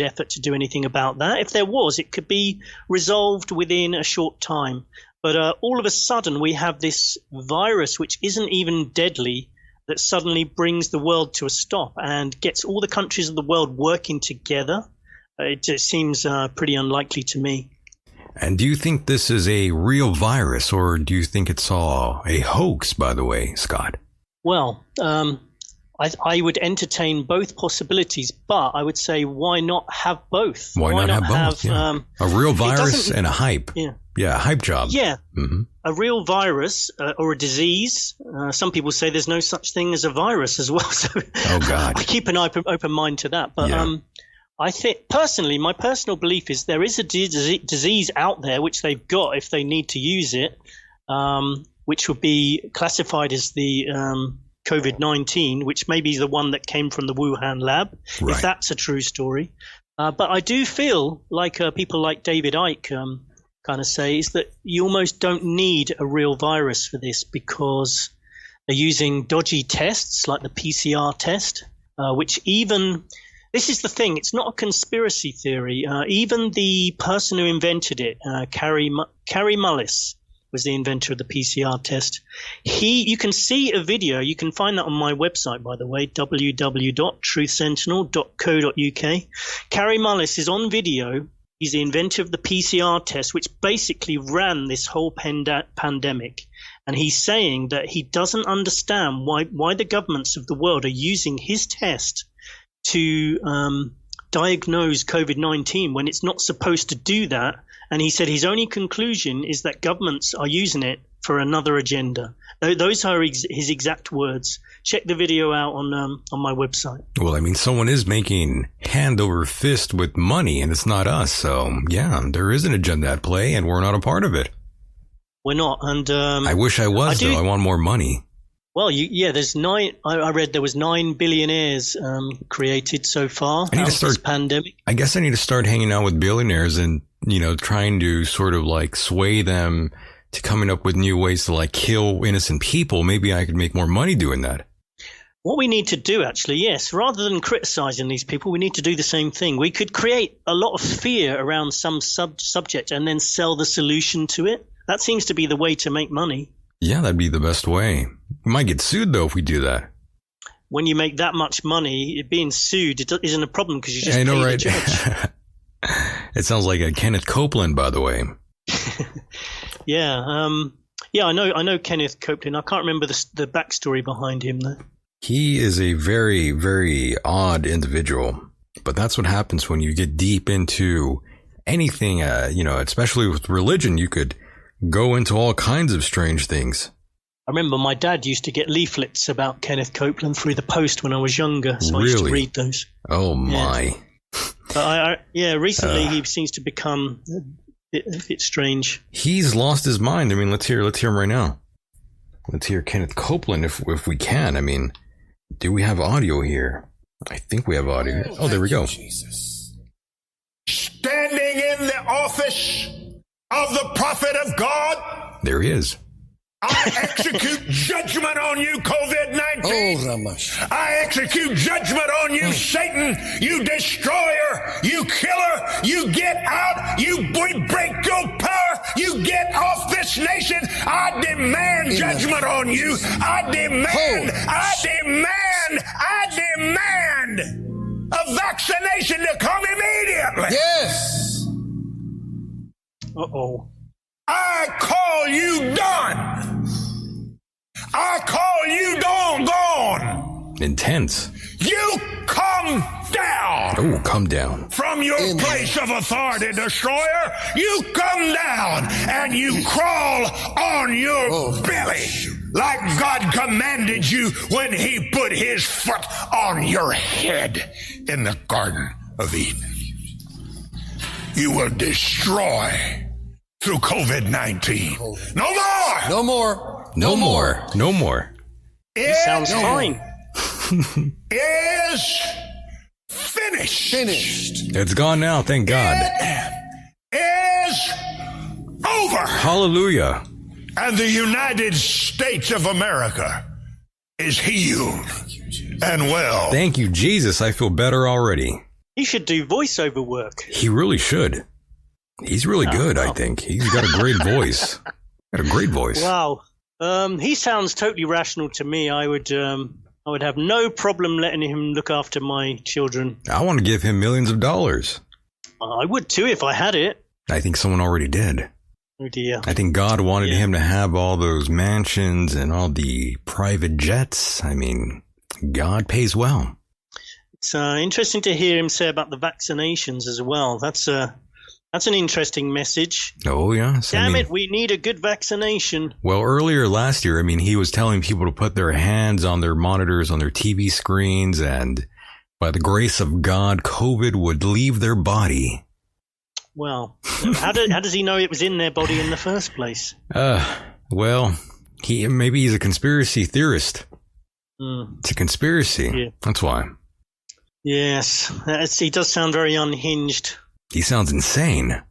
Speaker 2: effort to do anything about that. If there was, it could be resolved within a short time. But all of a sudden, we have this virus which isn't even deadly that suddenly brings the world to a stop and gets all the countries of the world working together. It just seems pretty unlikely to me.
Speaker 1: And do you think this is a real virus, or do you think it's all a hoax, by the way, Scott?
Speaker 2: Well, I would entertain both possibilities, but I would say why not have both?
Speaker 1: Why not have both? Yeah. A real virus and a hype.
Speaker 2: Yeah.
Speaker 1: Yeah, hype job.
Speaker 2: Yeah,
Speaker 1: Mm-hmm.
Speaker 2: a real virus or a disease. Some people say there's no such thing as a virus as well. So
Speaker 1: Oh, God.
Speaker 2: I keep an open mind to that. But
Speaker 1: Yeah.
Speaker 2: I think personally, my personal belief is there is a disease out there which they've got if they need to use it, which would be classified as the COVID-19, which may be the one that came from the Wuhan lab,
Speaker 1: Right.
Speaker 2: if that's a true story. But I do feel like people like David Icke kind of say is that you almost don't need a real virus for this because they're using dodgy tests like the PCR test, which even – this is the thing. It's not a conspiracy theory. Even the person who invented it, Kary Mullis, was the inventor of the PCR test. You can see a video. You can find that on my website, by the way, www.truthsentinel.co.uk. Kary Mullis is on video. He's the inventor of the PCR test, which basically ran this whole pandemic. And he's saying that he doesn't understand why the governments of the world are using his test to diagnose COVID-19 when it's not supposed to do that. And he said his only conclusion is that governments are using it for another agenda. Those are his exact words. Check the video out on my website.
Speaker 1: Well, I mean, someone is making hand over fist with money, and it's not us. So, yeah, there is an agenda at play, and we're not a part of it.
Speaker 2: We're not. And
Speaker 1: I wish I was, though. I want more money.
Speaker 2: Well, there's 9. I read there was 9 billionaires created so far out of this pandemic.
Speaker 1: I guess I need to start hanging out with billionaires and, trying to sort of like sway them to coming up with new ways to like kill innocent people. Maybe I could make more money doing that.
Speaker 2: What we need to do, actually, yes, rather than criticizing these people, we need to do the same thing. We could create a lot of fear around some subject and then sell the solution to it. That seems to be the way to make money.
Speaker 1: Yeah, that'd be the best way. We might get sued, though, if we do that.
Speaker 2: When you make that much money, being sued isn't a problem because you just
Speaker 1: I know,
Speaker 2: pay
Speaker 1: right?
Speaker 2: the judge.
Speaker 1: It sounds like a Kenneth Copeland, by the way.
Speaker 2: Yeah. I know Kenneth Copeland. I can't remember the backstory behind him, though.
Speaker 1: He is a very, very odd individual. But that's what happens when you get deep into anything, especially with religion. You could go into all kinds of strange things.
Speaker 2: I remember my dad used to get leaflets about Kenneth Copeland through the post when I was younger, so I used to read those.
Speaker 1: Oh, my.
Speaker 2: Yeah. But recently he seems to become a bit strange.
Speaker 1: He's lost his mind. I mean, let's hear him right now. Let's hear Kenneth Copeland if we can. I mean, do we have audio here? I think we have audio. Oh, there we go.
Speaker 4: Jesus. Standing in the office of the prophet of God.
Speaker 1: There he is.
Speaker 4: I execute judgment on you, COVID-19.
Speaker 5: Oh, Ramash.
Speaker 4: I execute judgment on you, Satan, you destroyer, you killer. You get out. We break your power. You get off this nation. I demand judgment on you. I demand a vaccination to come immediately.
Speaker 5: Yes.
Speaker 2: Uh-oh.
Speaker 4: I call you done. I call you gone.
Speaker 1: Intense.
Speaker 4: You come down.
Speaker 1: Oh, come down.
Speaker 4: From your place of authority, destroyer. You come down and you crawl on your belly like God commanded you when he put his foot on your head in the Garden of Eden. You will destroy through COVID-19. No more!
Speaker 5: No more.
Speaker 1: No more. No more.
Speaker 2: Sounds fine.
Speaker 4: Is finished.
Speaker 1: It's gone now, thank God.
Speaker 4: Is over.
Speaker 1: Hallelujah.
Speaker 4: And the United States of America is healed and well.
Speaker 1: Thank you, Jesus. I feel better already.
Speaker 2: He should do voiceover work.
Speaker 1: He really should. He's really good, I think. He's got a great voice.
Speaker 2: Wow. He sounds totally rational to me. I would have no problem letting him look after my children.
Speaker 1: I want to give him millions of dollars.
Speaker 2: I would too if I had it.
Speaker 1: I think someone already did.
Speaker 2: Oh dear.
Speaker 1: I think God wanted him to have all those mansions and all the private jets. I mean, God pays well. It's
Speaker 2: interesting to hear him say about the vaccinations as well. That's That's an interesting message.
Speaker 1: Oh, yes.
Speaker 2: Damn it, we need a good vaccination.
Speaker 1: Well, earlier last year, I mean, he was telling people to put their hands on their monitors, on their TV screens, and by the grace of God, COVID would leave their body.
Speaker 2: Well, how does he know it was in their body in the first place?
Speaker 1: Well, maybe he's a conspiracy theorist.
Speaker 2: Mm.
Speaker 1: It's a conspiracy. Yeah. That's why.
Speaker 2: Yes, he does sound very unhinged.
Speaker 1: He sounds insane.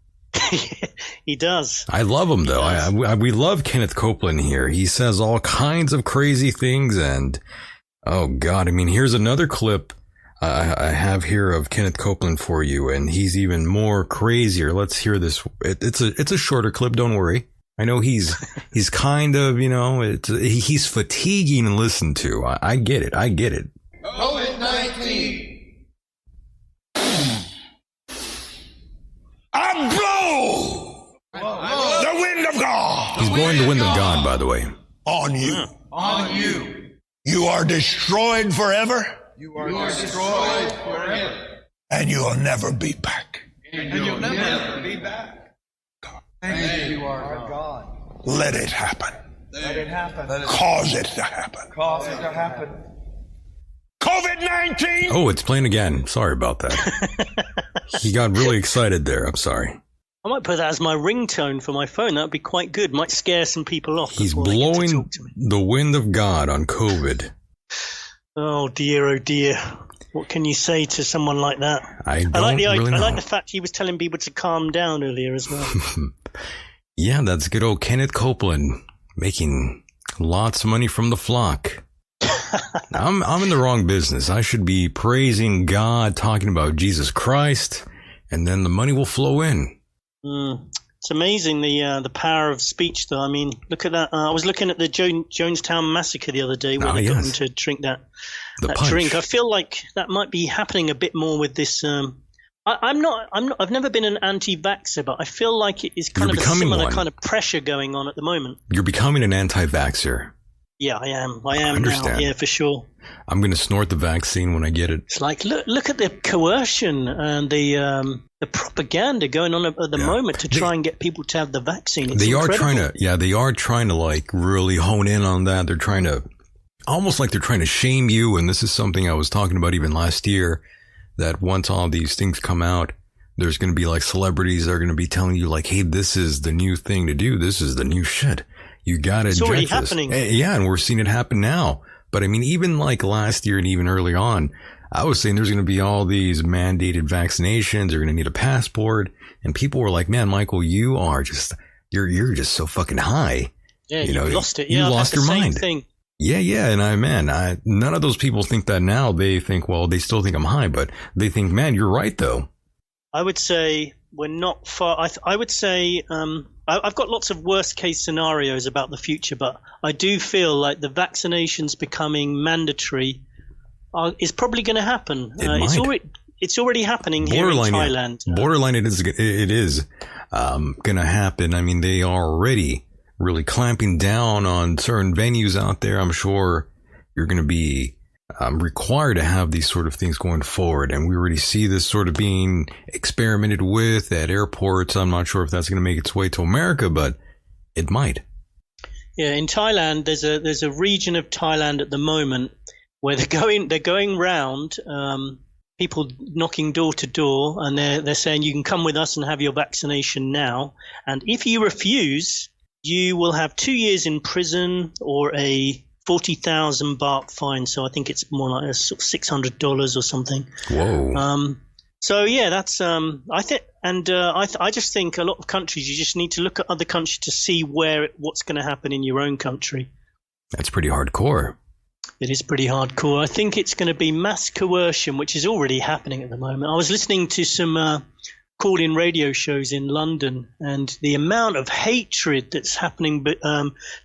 Speaker 2: He does.
Speaker 1: I love him, though. We love Kenneth Copeland here. He says all kinds of crazy things, and oh God, I mean, here's another clip I have here of Kenneth Copeland for you, and he's even more crazier. Let's hear this. It's a shorter clip. Don't worry. I know he's kind of, he's fatiguing to listen to. I get it.
Speaker 5: COVID-19.
Speaker 4: I blow the wind of God.
Speaker 1: He's blowing the wind of God, by the way.
Speaker 4: On you.
Speaker 5: On you.
Speaker 4: You are destroyed forever.
Speaker 5: You are destroyed forever.
Speaker 4: And you'll never be back.
Speaker 5: And you'll never be back. Thank you, our God.
Speaker 4: Let it happen.
Speaker 5: Let it happen.
Speaker 4: Cause it to happen.
Speaker 5: Cause it to happen.
Speaker 4: COVID-19.
Speaker 1: Oh, it's playing again. Sorry about that. He got really excited there. I'm sorry.
Speaker 2: I might put that as my ringtone for my phone. That would be quite good. Might scare some people off.
Speaker 1: He's blowing the wind of God on COVID.
Speaker 2: Oh dear. What can you say to someone like that?
Speaker 1: I like
Speaker 2: the fact he was telling people to calm down earlier as well.
Speaker 1: Yeah, that's good old Kenneth Copeland making lots of money from the flock. I'm in the wrong business. I should be praising God, talking about Jesus Christ, and then the money will flow in.
Speaker 2: It's amazing the power of speech, though. I mean, look at that. I was looking at the Jonestown massacre the other day where they got him to drink that drink. I feel like that might be happening a bit more with this. I've never been an anti-vaxxer, but I feel like it is kind of a similar kind of pressure going on at the moment.
Speaker 1: You're becoming an anti-vaxxer.
Speaker 2: Yeah, I am now. Yeah, for sure.
Speaker 1: I'm going to snort the vaccine when I get it.
Speaker 2: It's like look at the coercion and the propaganda going on at the moment to try and get people to have the vaccine. It's incredible.
Speaker 1: They are trying to like really hone in on that. They're trying to almost like they're trying to shame you. And this is something I was talking about even last year, that once all these things come out, there's going to be like celebrities that are going to be telling you like, hey, this is the new thing to do. This is the new shit. You got to inject this. It's already happening. Yeah, and we're seeing it happen now. But I mean, even like last year and even early on, I was saying there's going to be all these mandated vaccinations. You're going to need a passport. And people were like, man, Michael, you are just, you're just so fucking high.
Speaker 2: Yeah, you lost it.
Speaker 1: Yeah, you lost your mind.
Speaker 2: Thing.
Speaker 1: Yeah. And none of those people think that now. They think, well, they still think I'm high, but they think, man, you're right, though.
Speaker 2: I would say we're not far. I would say I've got lots of worst case scenarios about the future, but I do feel like the vaccinations becoming mandatory is probably going to happen. It's already happening here in Thailand.
Speaker 1: Borderline, it is going to happen. I mean, they are already really clamping down on certain venues out there. I'm sure you're going to be required to have these sort of things going forward. And we already see this sort of being experimented with at airports. I'm not sure if that's going to make its way to America, but it might.
Speaker 2: Yeah, in Thailand, there's a region of Thailand at the moment where they're going round, people knocking door to door, and they're saying you can come with us and have your vaccination now. And if you refuse, you will have 2 years in prison or a 40,000 baht fine. So I think it's more like $600 or something.
Speaker 1: Whoa.
Speaker 2: So yeah, that's I think, and I just think a lot of countries, you just need to look at other countries to see what's going to happen in your own country.
Speaker 1: That's pretty hardcore.
Speaker 2: It is pretty hardcore. I think it's going to be mass coercion, which is already happening at the moment. I was listening to some call-in radio shows in London, and the amount of hatred that's happening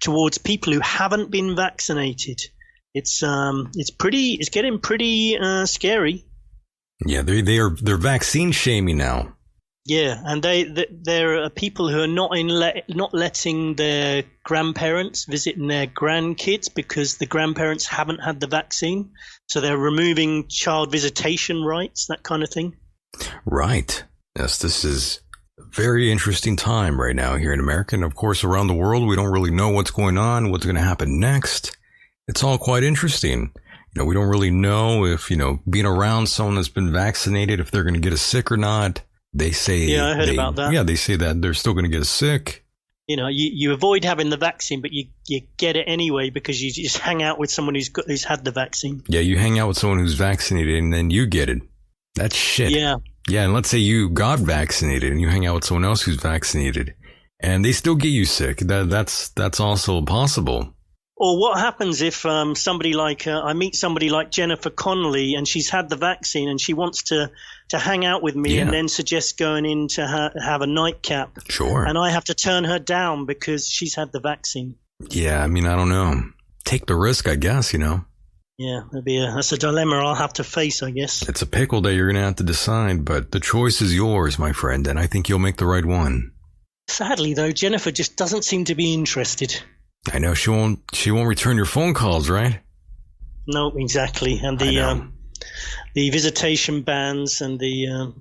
Speaker 2: towards people who haven't been vaccinated, it's getting pretty scary.
Speaker 1: Yeah, they're vaccine shaming now.
Speaker 2: Yeah, and there are people who are not letting their grandparents visiting their grandkids because the grandparents haven't had the vaccine. So they're removing child visitation rights, that kind of thing.
Speaker 1: Right. Yes, this is very interesting time right now here in America. And of course, around the world, we don't really know what's going on, what's going to happen next. It's all quite interesting. You know, we don't really know if, you know, being around someone that's been vaccinated, if they're going to get us sick or not. They say,
Speaker 2: yeah, I heard about that.
Speaker 1: Yeah, they say that they're still going to get us sick.
Speaker 2: You know, you avoid having the vaccine, but you get it anyway because you just hang out with someone who's had the vaccine.
Speaker 1: Yeah, you hang out with someone who's vaccinated and then you get it. That's shit.
Speaker 2: Yeah.
Speaker 1: Yeah, and let's say you got vaccinated and you hang out with someone else who's vaccinated and they still get you sick. That's also possible.
Speaker 2: Or what happens if somebody like I meet somebody like Jennifer Connelly and she's had the vaccine and she wants to hang out with me and then suggests going in to have a nightcap.
Speaker 1: Sure.
Speaker 2: And I have to turn her down because she's had the vaccine.
Speaker 1: Yeah, I mean, I don't know. Take the risk, I guess, you know.
Speaker 2: Yeah, that's a dilemma I'll have to face, I guess.
Speaker 1: It's a pickle that you're going to have to decide, but the choice is yours, my friend, and I think you'll make the right one.
Speaker 2: Sadly, though, Jennifer just doesn't seem to be interested.
Speaker 1: I know she won't return your phone calls, right?
Speaker 2: No, exactly. And the visitation bans and the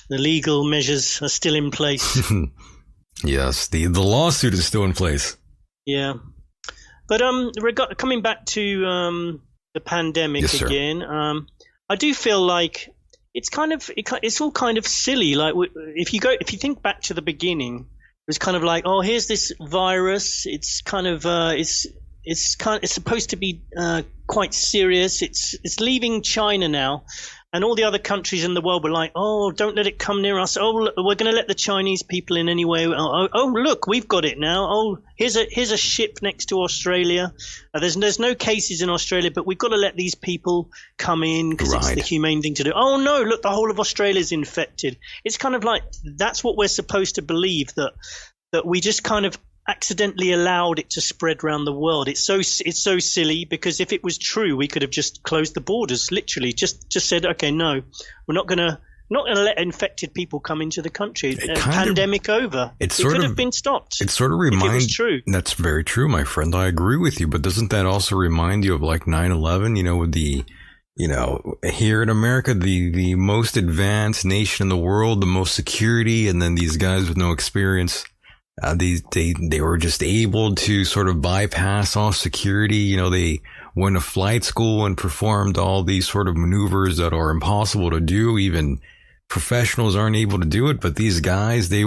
Speaker 2: legal measures are still in place.
Speaker 1: Yes, the lawsuit is still in place.
Speaker 2: Yeah. But coming back to the pandemic again, I do feel like it's all kind of silly. Like if you think back to the beginning, it was kind of like, oh, here's this virus. It's kind of it's supposed to be quite serious. It's leaving China now, and all the other countries in the world were like, oh, don't let it come near us. Oh, we're going to let the Chinese people in anyway. Oh, look, we've got it now. Oh, here's a ship next to Australia. There's no cases in Australia, but we've got to let these people come in because it's the humane thing to do. Oh no, look, the whole of Australia's infected. It's kind of like that's what we're supposed to believe, that we just kind of accidentally allowed it to spread around the world. It's so silly, because if it was true, we could have just closed the borders, literally just said, okay, no, we're not going to let infected people come into the country. Pandemic over. It could have been stopped.
Speaker 1: It sort of reminds.
Speaker 2: It was true.
Speaker 1: That's very true, my friend. I agree with you. But doesn't that also remind you of like 9/11? You know, with the, you know, here in America, the most advanced nation in the world, the most security, and then these guys with no experience. They were just able to sort of bypass all security. You know, they went to flight school and performed all these sort of maneuvers that are impossible to do. Even professionals aren't able to do it. But these guys, they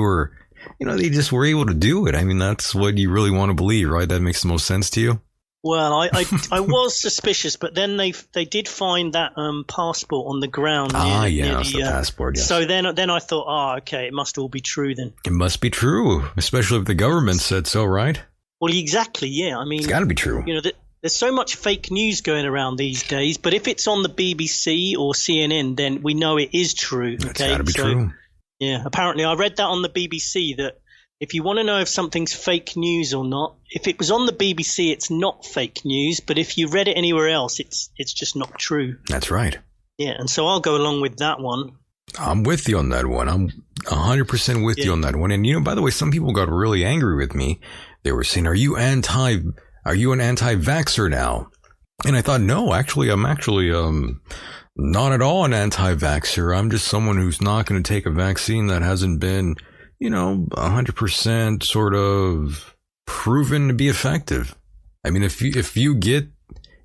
Speaker 1: just were able to do it. I mean, that's what you really want to believe, right? That makes the most sense to you.
Speaker 2: Well, I was suspicious, but then they did find that passport on the ground.
Speaker 1: Near the passport. Yes.
Speaker 2: So then I thought, okay, it must all be true then.
Speaker 1: It must be true, especially if the government said so, right?
Speaker 2: Well, exactly. Yeah, I mean,
Speaker 1: it's got to be true.
Speaker 2: You know, there's so much fake news going around these days, but if it's on the BBC or CNN, then we know it is true.
Speaker 1: It's got to be true.
Speaker 2: Yeah, apparently I read that on the BBC that. If you want to know if something's fake news or not, if it was on the BBC, it's not fake news. But if you read it anywhere else, it's just not true.
Speaker 1: That's right.
Speaker 2: Yeah, and so I'll go along with that one.
Speaker 1: I'm with you on that one. I'm 100% with you on that one. And, you know, by the way, some people got really angry with me. They were saying, are you an anti-vaxxer now? And I thought, no, actually, I'm not at all an anti-vaxxer. I'm just someone who's not going to take a vaccine that hasn't been, you know, 100% sort of proven to be effective. I mean, if you get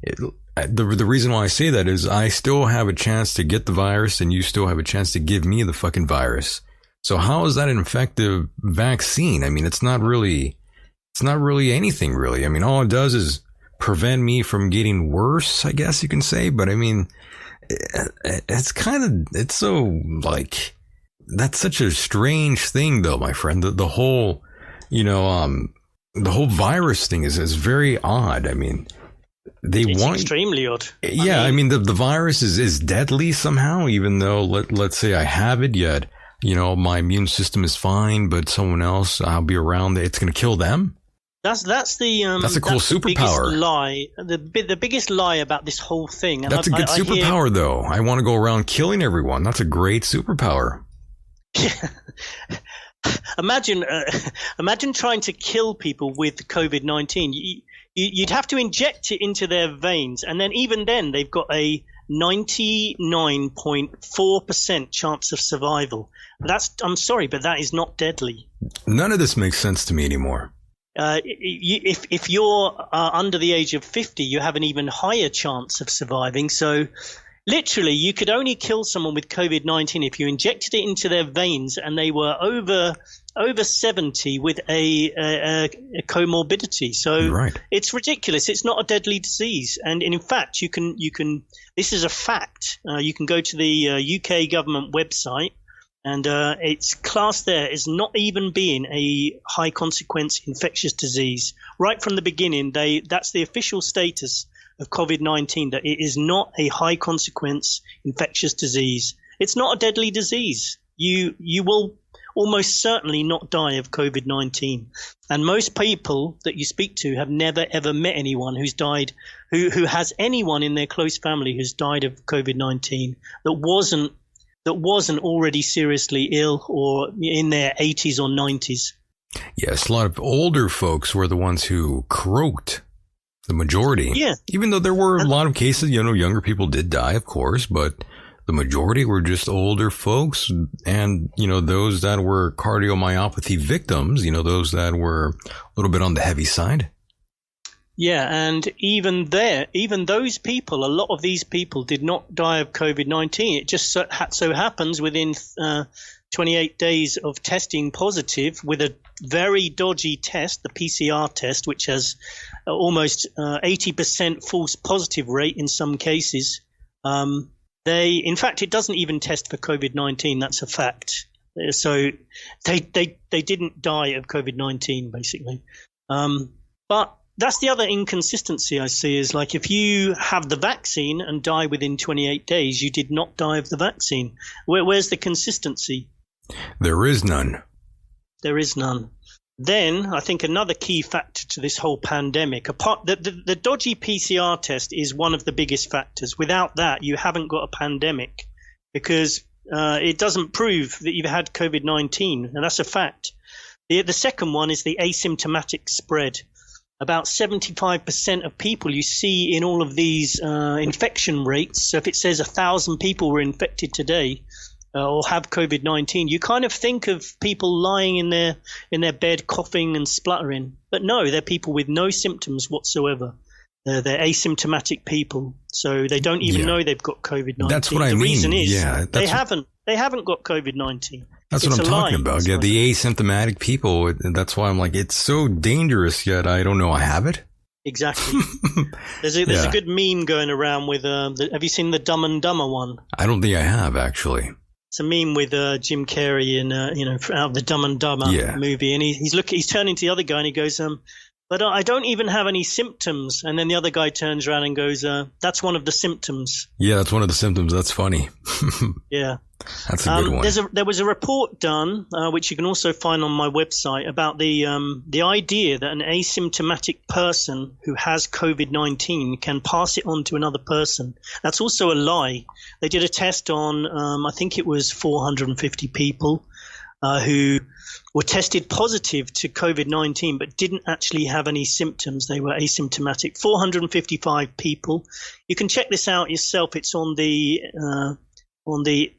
Speaker 1: it, the reason why I say that is I still have a chance to get the virus and you still have a chance to give me the fucking virus. So how is that an effective vaccine? I mean, it's not really anything really. I mean, all it does is prevent me from getting worse, I guess you can say. But I mean, it's so like, that's such a strange thing, though, my friend. The whole, you know, the whole virus thing is very odd. I mean, it's
Speaker 2: extremely odd.
Speaker 1: Yeah, I mean the virus is deadly somehow, even though let's say I have it yet. You know, my immune system is fine, but someone else I'll be around, it's going to kill them.
Speaker 2: That's a
Speaker 1: cool superpower.
Speaker 2: The biggest lie about this whole thing. And
Speaker 1: that's a good superpower, though. I want to go around killing everyone. That's a great superpower.
Speaker 2: Imagine trying to kill people with COVID-19. You'd have to inject it into their veins, and then even then they've got a 99.4% chance of survival. I'm sorry, but that is not deadly.
Speaker 1: None of this makes sense to me anymore.
Speaker 2: If you're under the age of 50, you have an even higher chance of surviving. So literally, you could only kill someone with COVID-19 if you injected it into their veins and they were over 70 with a comorbidity. So
Speaker 1: right.
Speaker 2: It's ridiculous. It's not a deadly disease. And in fact, you can this is a fact. You can go to the UK government website, and it's classed there as not even being a high consequence infectious disease. Right from the beginning, that's the official status of COVID-19, that it is not a high consequence infectious disease. It's not a deadly disease. You will almost certainly not die of COVID-19. And most people that you speak to have never ever met anyone who's died, who has anyone in their close family who's died of COVID-19 that wasn't already seriously ill or in their 80s or 90s.
Speaker 1: Yes, a lot of older folks were the ones who croaked, the majority.
Speaker 2: Yeah.
Speaker 1: Even though there were a lot of cases, younger people did die, of course, but the majority were just older folks and, those that were cardiomyopathy victims, those that were a little bit on the heavy side.
Speaker 2: Yeah, and even those people, a lot of these people did not die of COVID-19. It just so happens within 28 days of testing positive with a very dodgy test, the PCR test, which has almost 80% false positive rate in some cases. In fact, it doesn't even test for COVID-19. That's a fact. So they didn't die of COVID-19, basically. But that's the other inconsistency I see is, like, if you have the vaccine and die within 28 days, you did not die of the vaccine. Where's the consistency?
Speaker 1: There is none.
Speaker 2: There is none. Then I think another key factor to this whole pandemic, the dodgy PCR test is one of the biggest factors. Without that, you haven't got a pandemic, because it doesn't prove that you've had COVID-19, and that's a fact. The second one is the asymptomatic spread. About 75% of people you see in all of these infection rates. So if it says 1,000 people were infected today or have COVID-19, you kind of think of people lying in their bed coughing and spluttering. But no, they're people with no symptoms whatsoever. They're asymptomatic people, so they don't even know they've got COVID-19.
Speaker 1: That's what I mean.
Speaker 2: The reason is they haven't got COVID-19.
Speaker 1: That's what I'm talking about. Yeah, the asymptomatic people. That's why I'm like, it's so dangerous, yet I don't know I have it.
Speaker 2: Exactly. There's a good meme going around with. Have you seen the Dumb and Dumber one?
Speaker 1: I don't think I have, actually.
Speaker 2: It's a meme with Jim Carrey in out of the Dumb and Dumber movie, and he's turning to the other guy and he goes, but I don't even have any symptoms. And then the other guy turns around and goes, that's one of the symptoms.
Speaker 1: Yeah, that's one of the symptoms. That's funny.
Speaker 2: Yeah.
Speaker 1: That's a good one.
Speaker 2: There was a report done, which you can also find on my website, about the idea that an asymptomatic person who has COVID-19 can pass it on to another person. That's also a lie. They did a test on, I think it was 450 people who were tested positive to COVID-19 but didn't actually have any symptoms. They were asymptomatic. 455 people. You can check this out yourself. It's on the NIH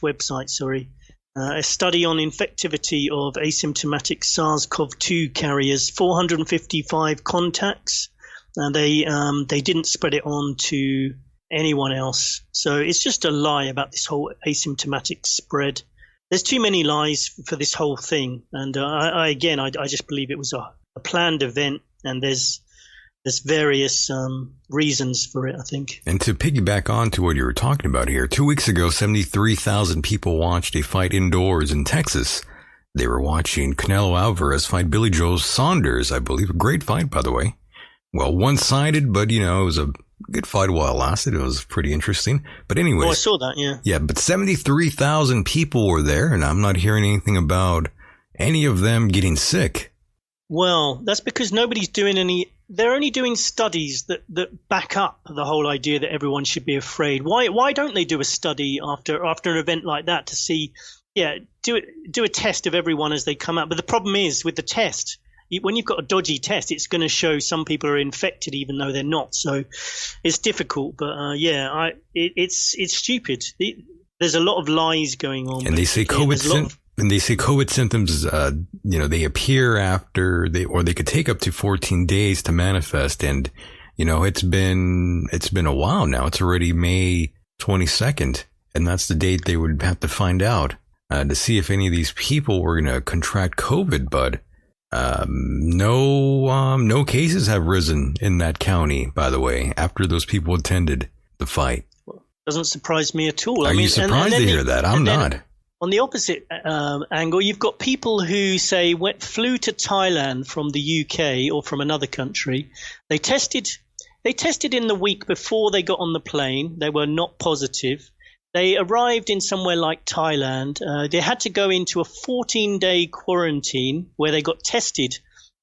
Speaker 2: website, a study on infectivity of asymptomatic SARS-CoV-2 carriers, 455 contacts, and they didn't spread it on to anyone else. So it's just a lie about this whole asymptomatic spread. There's too many lies for this whole thing, and I just believe it was a planned event, and there's various reasons for it, I think.
Speaker 1: And to piggyback on to what you were talking about here, 2 weeks ago, 73,000 people watched a fight indoors in Texas. They were watching Canelo Alvarez fight Billy Joe Saunders, I believe. A great fight, by the way. Well, one-sided, but, it was a good fight while it lasted. It was pretty interesting. But anyways.
Speaker 2: Oh, I saw that, yeah.
Speaker 1: Yeah, but 73,000 people were there, and I'm not hearing anything about any of them getting sick.
Speaker 2: Well, that's because nobody's doing any. They're only doing studies that back up the whole idea that everyone should be afraid. Why don't they do a study after an event like that to see? Yeah, do a test of everyone as they come out. But the problem is with the test, when you've got a dodgy test, it's going to show some people are infected even though they're not. So it's difficult. But it's stupid. There's a lot of lies going on.
Speaker 1: And they say COVID symptoms, they appear after they could take up to 14 days to manifest. And, it's been a while now. It's already May 22nd. And that's the date they would have to find out, to see if any of these people were going to contract COVID. But, no cases have risen in that county, by the way, after those people attended the fight.
Speaker 2: Doesn't surprise me at all.
Speaker 1: Are you surprised to hear that? I'm not.
Speaker 2: On the opposite angle, you've got people who flew to Thailand from the UK or from another country. They tested in the week before they got on the plane. They were not positive. They arrived in somewhere like Thailand. They had to go into a 14-day quarantine where they got tested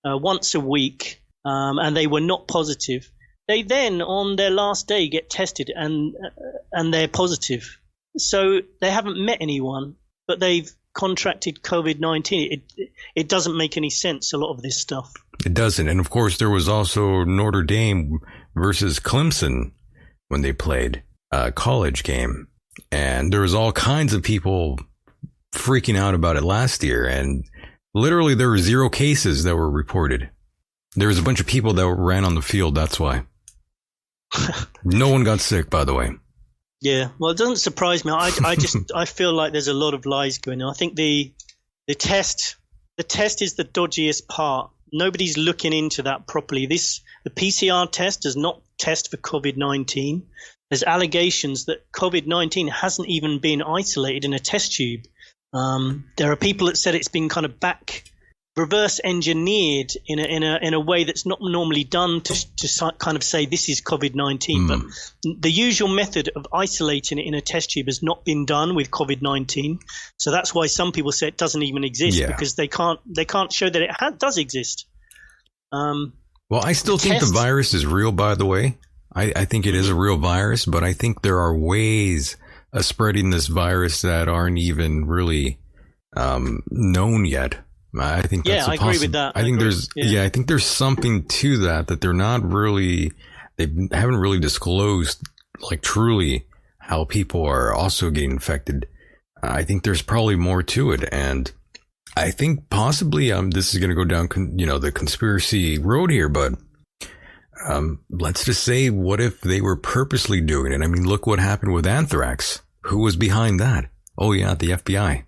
Speaker 2: once a week, and they were not positive. They then, on their last day, get tested and they're positive. So they haven't met anyone, but they've contracted COVID-19. It doesn't make any sense, a lot of this stuff.
Speaker 1: It doesn't. And, of course, there was also Notre Dame versus Clemson when they played a college game. And there was all kinds of people freaking out about it last year. And literally there were 0 cases that were reported. There was a bunch of people that ran on the field. That's why. No one got sick, by the way.
Speaker 2: Yeah, well, it doesn't surprise me. I feel like there's a lot of lies going on. I think the test is the dodgiest part. Nobody's looking into that properly. The PCR test does not test for COVID-19. There's allegations that COVID-19 hasn't even been isolated in a test tube. There are people that said it's been kind of reverse engineered in a way that's not normally done to kind of say this is COVID-19. But the usual method of isolating it in a test tube has not been done with COVID-19. So that's why some people say it doesn't even exist, because they can't show that it does exist.
Speaker 1: Well, I still think the virus is real, by the way. I think it is a real virus, but I think there are ways of spreading this virus that aren't even really known yet. I think that's
Speaker 2: I agree with that.
Speaker 1: I think there's something to that they're not really, they haven't really disclosed like truly how people are also getting infected. I think there's probably more to it, and I think possibly this is going to go down the conspiracy road here, but let's just say, what if they were purposely doing it? I mean, look what happened with anthrax. Who was behind that? Oh yeah, the FBI.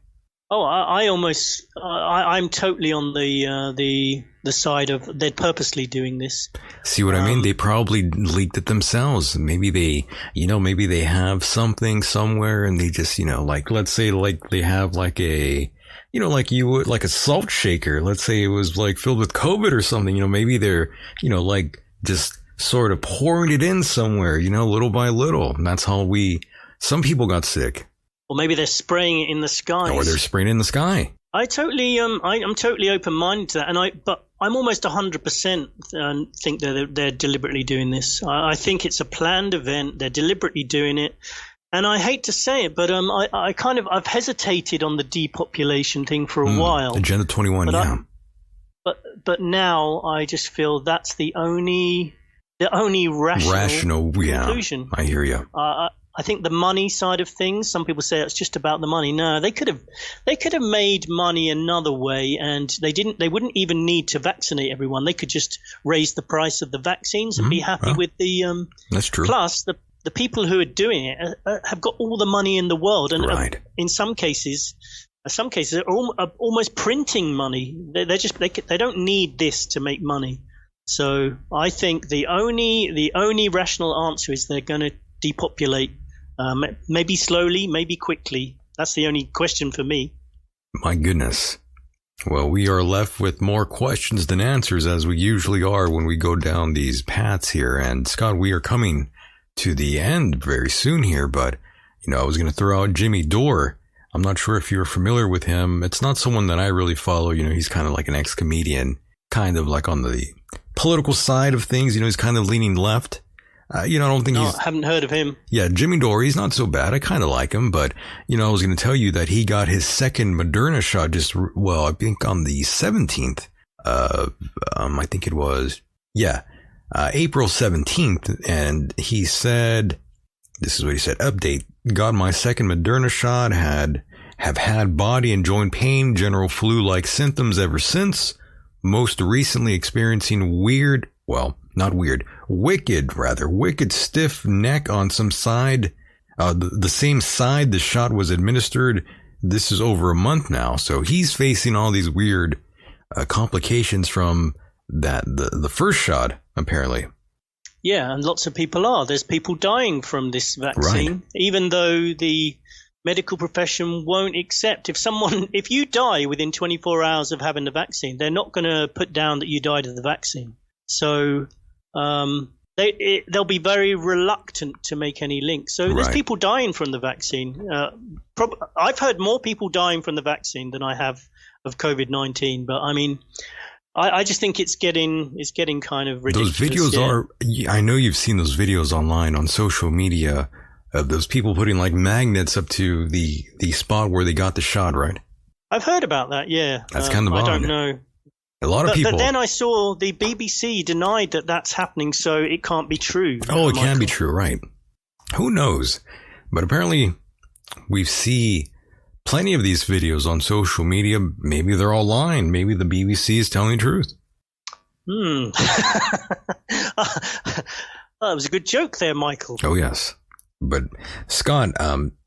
Speaker 2: Oh, I'm totally on the side of they're purposely doing this.
Speaker 1: See what I mean? They probably leaked it themselves. Maybe they have something somewhere, and they just, like, let's say, like they have like a, like you would, like a salt shaker. Let's say it was like filled with COVID or something. Maybe they're, like just sort of pouring it in somewhere, little by little. And that's how some people got sick.
Speaker 2: Or maybe they're spraying it in the sky.
Speaker 1: Or they're spraying it in the sky.
Speaker 2: I'm totally open-minded to that, but I'm almost 100% think that they're deliberately doing this. I think it's a planned event. They're deliberately doing it, and I hate to say it, but I've hesitated on the depopulation thing for a while.
Speaker 1: Agenda 21,
Speaker 2: But now I just feel that's the only rational conclusion.
Speaker 1: I hear you.
Speaker 2: I think the money side of things, some people say it's just about the money. No, they could have made money another way, and they wouldn't even need to vaccinate everyone. They could just raise the price of the vaccines and be happy with the
Speaker 1: that's true.
Speaker 2: Plus the people who are doing it have got all the money in the world, and in some cases are almost printing money. They don't need this to make money. So I think the only rational answer is they're going to depopulate. Maybe slowly, maybe quickly. That's the only question for me.
Speaker 1: My goodness. Well, we are left with more questions than answers, as we usually are when we go down these paths here. And Scott, we are coming to the end very soon here, but I was going to throw out Jimmy Dore. I'm not sure if you're familiar with him. It's not someone that I really follow. He's kind of like an ex-comedian, kind of like on the political side of things. He's kind of leaning left. I don't think I
Speaker 2: haven't heard of him.
Speaker 1: Yeah, Jimmy Dore, he's not so bad. I kind of like him, but, I was going to tell you that he got his second Moderna shot I think on the 17th I think it was, April 17th. And he said, this is what he said, update, got my second Moderna shot, have had body and joint pain, general flu-like symptoms ever since, most recently experiencing wicked stiff neck on some side, the same side the shot was administered. This is over a month now. So he's facing all these weird complications from the first shot, apparently.
Speaker 2: Yeah, and lots of people are. There's people dying from this vaccine,
Speaker 1: right,
Speaker 2: even though the medical profession won't accept. If you die within 24 hours of having the vaccine, they're not going to put down that you died of the vaccine. So they'll be very reluctant to make any links. So there's people dying from the vaccine. I've heard more people dying from the vaccine than I have of COVID-19. But I mean, I just think it's getting kind of ridiculous.
Speaker 1: Those videos I know you've seen those videos online on social media of those people putting like magnets up to the spot where they got the shot, right?
Speaker 2: I've heard about that, yeah.
Speaker 1: That's kind of odd.
Speaker 2: I don't know.
Speaker 1: A lot of people.
Speaker 2: But then I saw the BBC denied that that's happening, so it can't be true.
Speaker 1: Oh, it can be true, right? Who knows? But apparently we see plenty of these videos on social media. Maybe they're all lying. Maybe the BBC is telling the truth.
Speaker 2: That was a good joke there, Michael.
Speaker 1: Oh, yes. But Scott,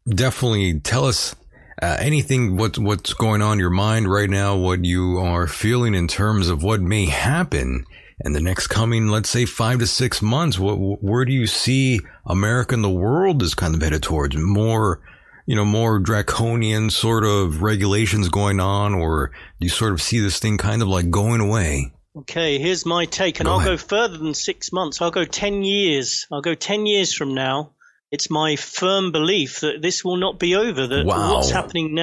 Speaker 1: definitely tell us anything, what's going on in your mind right now, what you are feeling in terms of what may happen in the next coming, let's say, 5 to 6 months. Where do you see America and the world is kind of headed towards? More draconian sort of regulations going on, or do you sort of see this thing kind of like going away?
Speaker 2: Okay, here's my take, and I'll go further than 6 months. I'll go 10 years. I'll go 10 years from now. It's my firm belief that this will not be over. That what's happening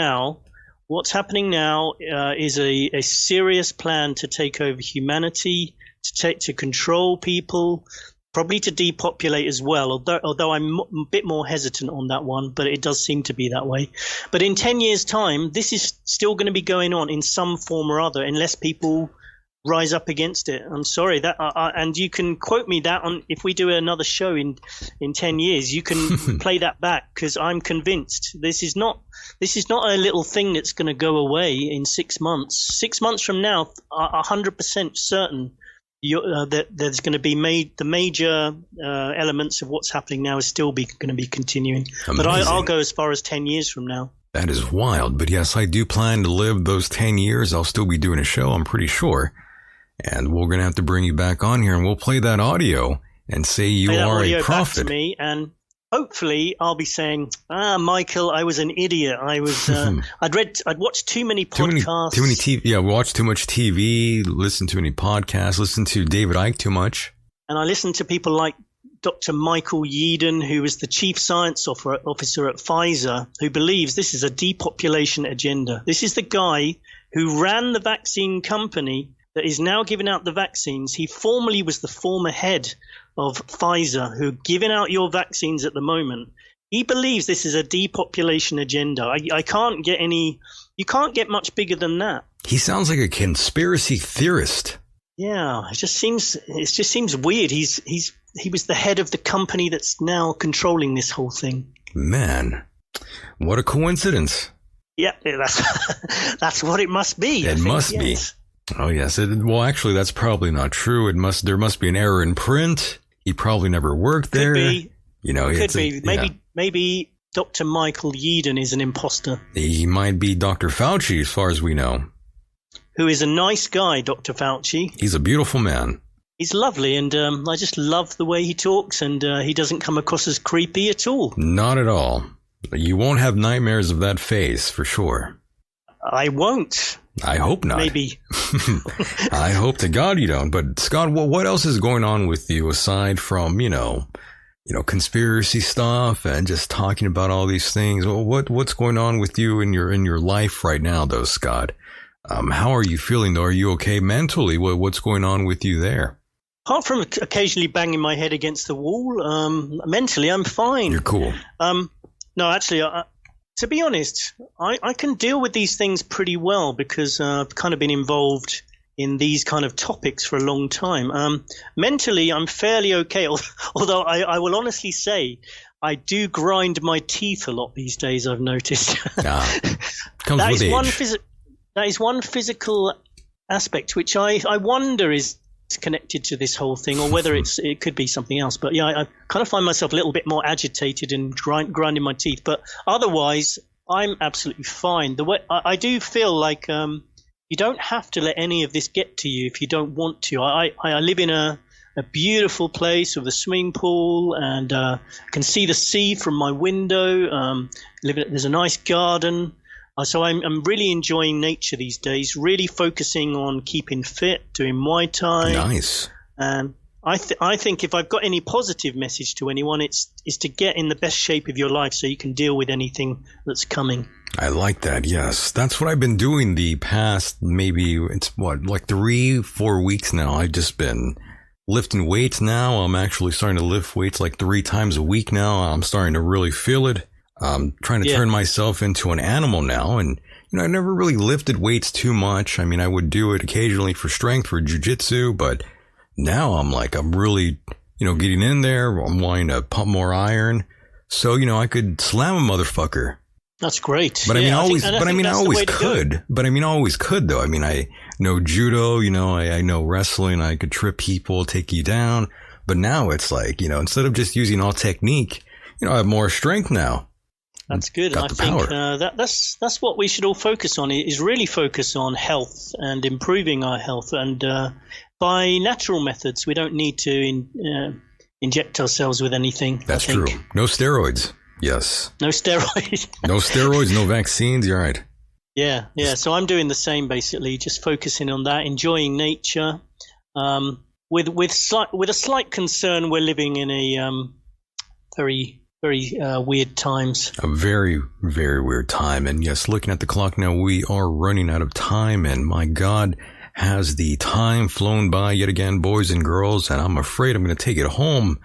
Speaker 2: now is a serious plan to take over humanity, to control people, probably to depopulate as well. Although I'm a bit more hesitant on that one, but it does seem to be that way. But in 10 years' time, this is still going to be going on in some form or other, unless people rise up against it. I'm sorry that, and you can quote me that on if we do another show in 10 years. You can play that back, because I'm convinced this is not a little thing that's going to go away in 6 months. 6 months from now, 100% certain that there's going to be the major elements of what's happening now is still going to be continuing. Amazing. But I'll go as far as 10 years from now.
Speaker 1: That is wild. But yes, I do plan to live those 10 years. I'll still be doing a show, I'm pretty sure. And we're going to have to bring you back on here, and we'll play that audio and say you are a prophet.
Speaker 2: Back to me, and hopefully I'll be saying, Michael, I was an idiot. I was, I'd watched too many podcasts.
Speaker 1: Too many TV. Yeah, we watched too much TV, listened to many podcasts, listened to David Icke too much.
Speaker 2: And I listened to people like Dr. Michael Yeadon, who is the chief science officer at Pfizer, who believes this is a depopulation agenda. This is the guy who ran the vaccine company that is now giving out the vaccines. He formerly was the former head of Pfizer, who are giving out your vaccines at the moment. He believes this is a depopulation agenda. You can't get much bigger than that.
Speaker 1: He sounds like a conspiracy theorist.
Speaker 2: Yeah, it just seems weird. He was the head of the company that's now controlling this whole thing.
Speaker 1: Man, what a coincidence.
Speaker 2: Yeah, that's what it must be.
Speaker 1: It must be. Oh, yes. Well, actually, that's probably not true. There must be an error in print. He probably never worked there.
Speaker 2: Could be. Could be. Maybe Dr. Michael Yeadon is an imposter.
Speaker 1: He might be Dr. Fauci, as far as we know.
Speaker 2: Who is a nice guy, Dr. Fauci.
Speaker 1: He's a beautiful man.
Speaker 2: He's lovely, and I just love the way he talks, and he doesn't come across as creepy at all.
Speaker 1: Not at all. You won't have nightmares of that face, for sure.
Speaker 2: I won't.
Speaker 1: I hope not.
Speaker 2: Maybe.
Speaker 1: I hope to God you don't. But Scott, what else is going on with you aside from, conspiracy stuff and just talking about all these things? What's going on with you in your life right now, though, Scott? How are you feeling, though? Are you okay mentally? What's going on with you there?
Speaker 2: Apart from occasionally banging my head against the wall, mentally I'm fine.
Speaker 1: You're cool.
Speaker 2: No, actually, to be honest, I can deal with these things pretty well because I've kind of been involved in these kind of topics for a long time. Mentally, I'm fairly okay, although I will honestly say I do grind my teeth a lot these days, I've noticed.
Speaker 1: Comes with age.
Speaker 2: That is one physical aspect which I wonder is connected to this whole thing, or whether it could be something else. But yeah, I kind of find myself a little bit more agitated and grinding my teeth. But otherwise, I'm absolutely fine. The way I do feel like you don't have to let any of this get to you if you don't want to. I live in a beautiful place with a swimming pool, and can see the sea from my window. There's a nice garden. So I'm really enjoying nature these days, really focusing on keeping fit, doing Muay Thai.
Speaker 1: Nice.
Speaker 2: And I think if I've got any positive message to anyone, it's to get in the best shape of your life so you can deal with anything that's coming.
Speaker 1: I like that. Yes. That's what I've been doing the past, maybe it's like 3-4 weeks now. I've just been lifting weights now. I'm actually starting to lift weights like 3 times a week now. I'm starting to really feel it. I'm trying to turn myself into an animal now. And, I never really lifted weights too much. I mean, I would do it occasionally for strength, for jiu-jitsu, but now I'm really, getting in there. I'm wanting to pump more iron. So, I could slam a motherfucker.
Speaker 2: That's great.
Speaker 1: But I always could though. I mean, I know judo, I know wrestling. I could trip people, take you down. But now it's like, instead of just using all technique, I have more strength now.
Speaker 2: That's good. And I think that's what we should all focus on, is really focus on health and improving our health. And by natural methods, we don't need to inject ourselves with anything.
Speaker 1: That's true. No steroids. Yes.
Speaker 2: No steroids.
Speaker 1: No steroids, no vaccines. You're right.
Speaker 2: Yeah. So I'm doing the same, basically, just focusing on that, enjoying nature. With a slight concern, we're living in a very weird times.
Speaker 1: A very, very weird time. And yes, looking at the clock now, we are running out of time. And my God, has the time flown by yet again, boys and girls. And I'm afraid I'm going to take it home.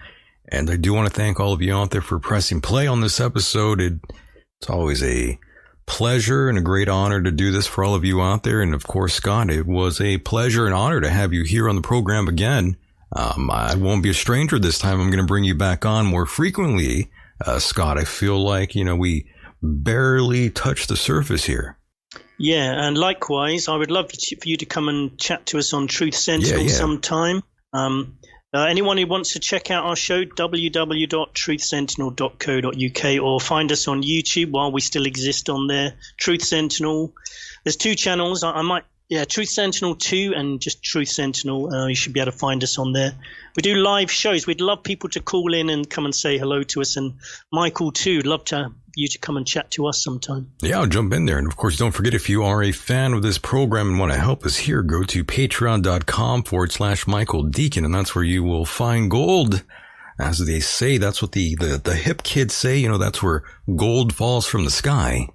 Speaker 1: And I do want to thank all of you out there for pressing play on this episode. It's always a pleasure and a great honor to do this for all of you out there. And of course, Scott, it was a pleasure and honor to have you here on the program again. I won't be a stranger this time. I'm going to bring you back on more frequently. Scott, I feel like, we barely touched the surface here.
Speaker 2: Yeah, and likewise, I would love for you to come and chat to us on Truth Sentinel sometime. Anyone who wants to check out our show, www.truthsentinel.co.uk, or find us on YouTube while we still exist on there. Truth Sentinel. There's 2 channels. Truth Sentinel 2 and just Truth Sentinel. You should be able to find us on there. We do live shows. We'd love people to call in and come and say hello to us. And Michael, too, love you to come and chat to us sometime. Yeah,
Speaker 1: I'll jump in there. And of course, don't forget, if you are a fan of this program and want to help us here, go to patreon.com/Michael Deacon. And that's where you will find gold. As they say, that's what the hip kids say. That's where gold falls from the sky.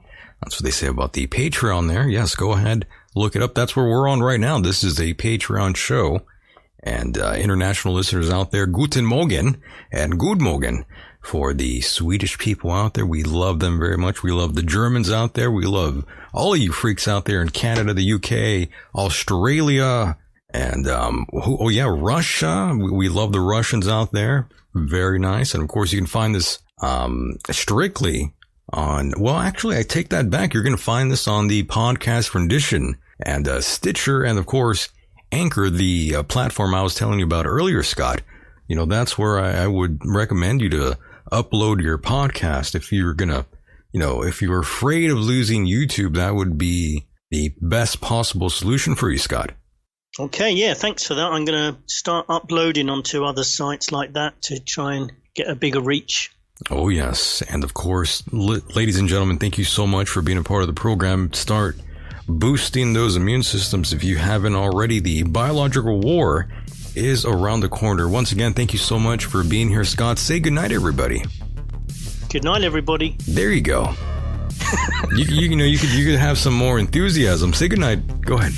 Speaker 1: That's what they say about the Patreon there. Yes, go ahead. Look it up. That's where we're on right now. This is a Patreon show. And international listeners out there, Guten Morgen and Good Morgen. For the Swedish people out there, we love them very much. We love the Germans out there. We love all of you freaks out there in Canada, the UK, Australia, and Russia. We love the Russians out there. Very nice. And of course, you can find this strictly on, actually, I take that back. You're going to find this on the podcast rendition and Stitcher, and of course, Anchor, the platform I was telling you about earlier, Scott. That's where I would recommend you to upload your podcast. If you're going to, if you're afraid of losing YouTube, that would be the best possible solution for you, Scott.
Speaker 2: Okay, yeah, thanks for that. I'm going to start uploading onto other sites like that to try and get a bigger reach.
Speaker 1: Oh, yes. And of course, ladies and gentlemen, thank you so much for being a part of the program. Start boosting those immune systems if you haven't already. The biological war is around the corner. Once again, thank you so much for being here, Scott. Say goodnight, everybody.
Speaker 2: Good night, everybody.
Speaker 1: There you go. you could have some more enthusiasm. Say goodnight. Go ahead.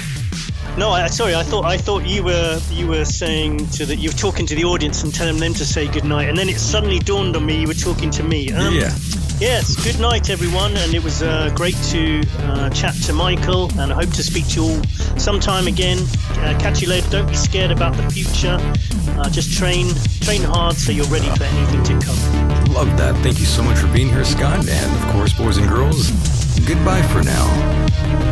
Speaker 2: No, sorry. I thought you were saying you were talking to the audience and telling them to say goodnight, and then it suddenly dawned on me you were talking to me.
Speaker 1: Yeah.
Speaker 2: Yes, good night, everyone. And it was great to chat to Michael, and I hope to speak to you all sometime again. Catch you later. Don't be scared about the future. Just train hard so you're ready for anything to come.
Speaker 1: Love that. Thank you so much for being here, Scott. And of course, boys and girls, goodbye for now.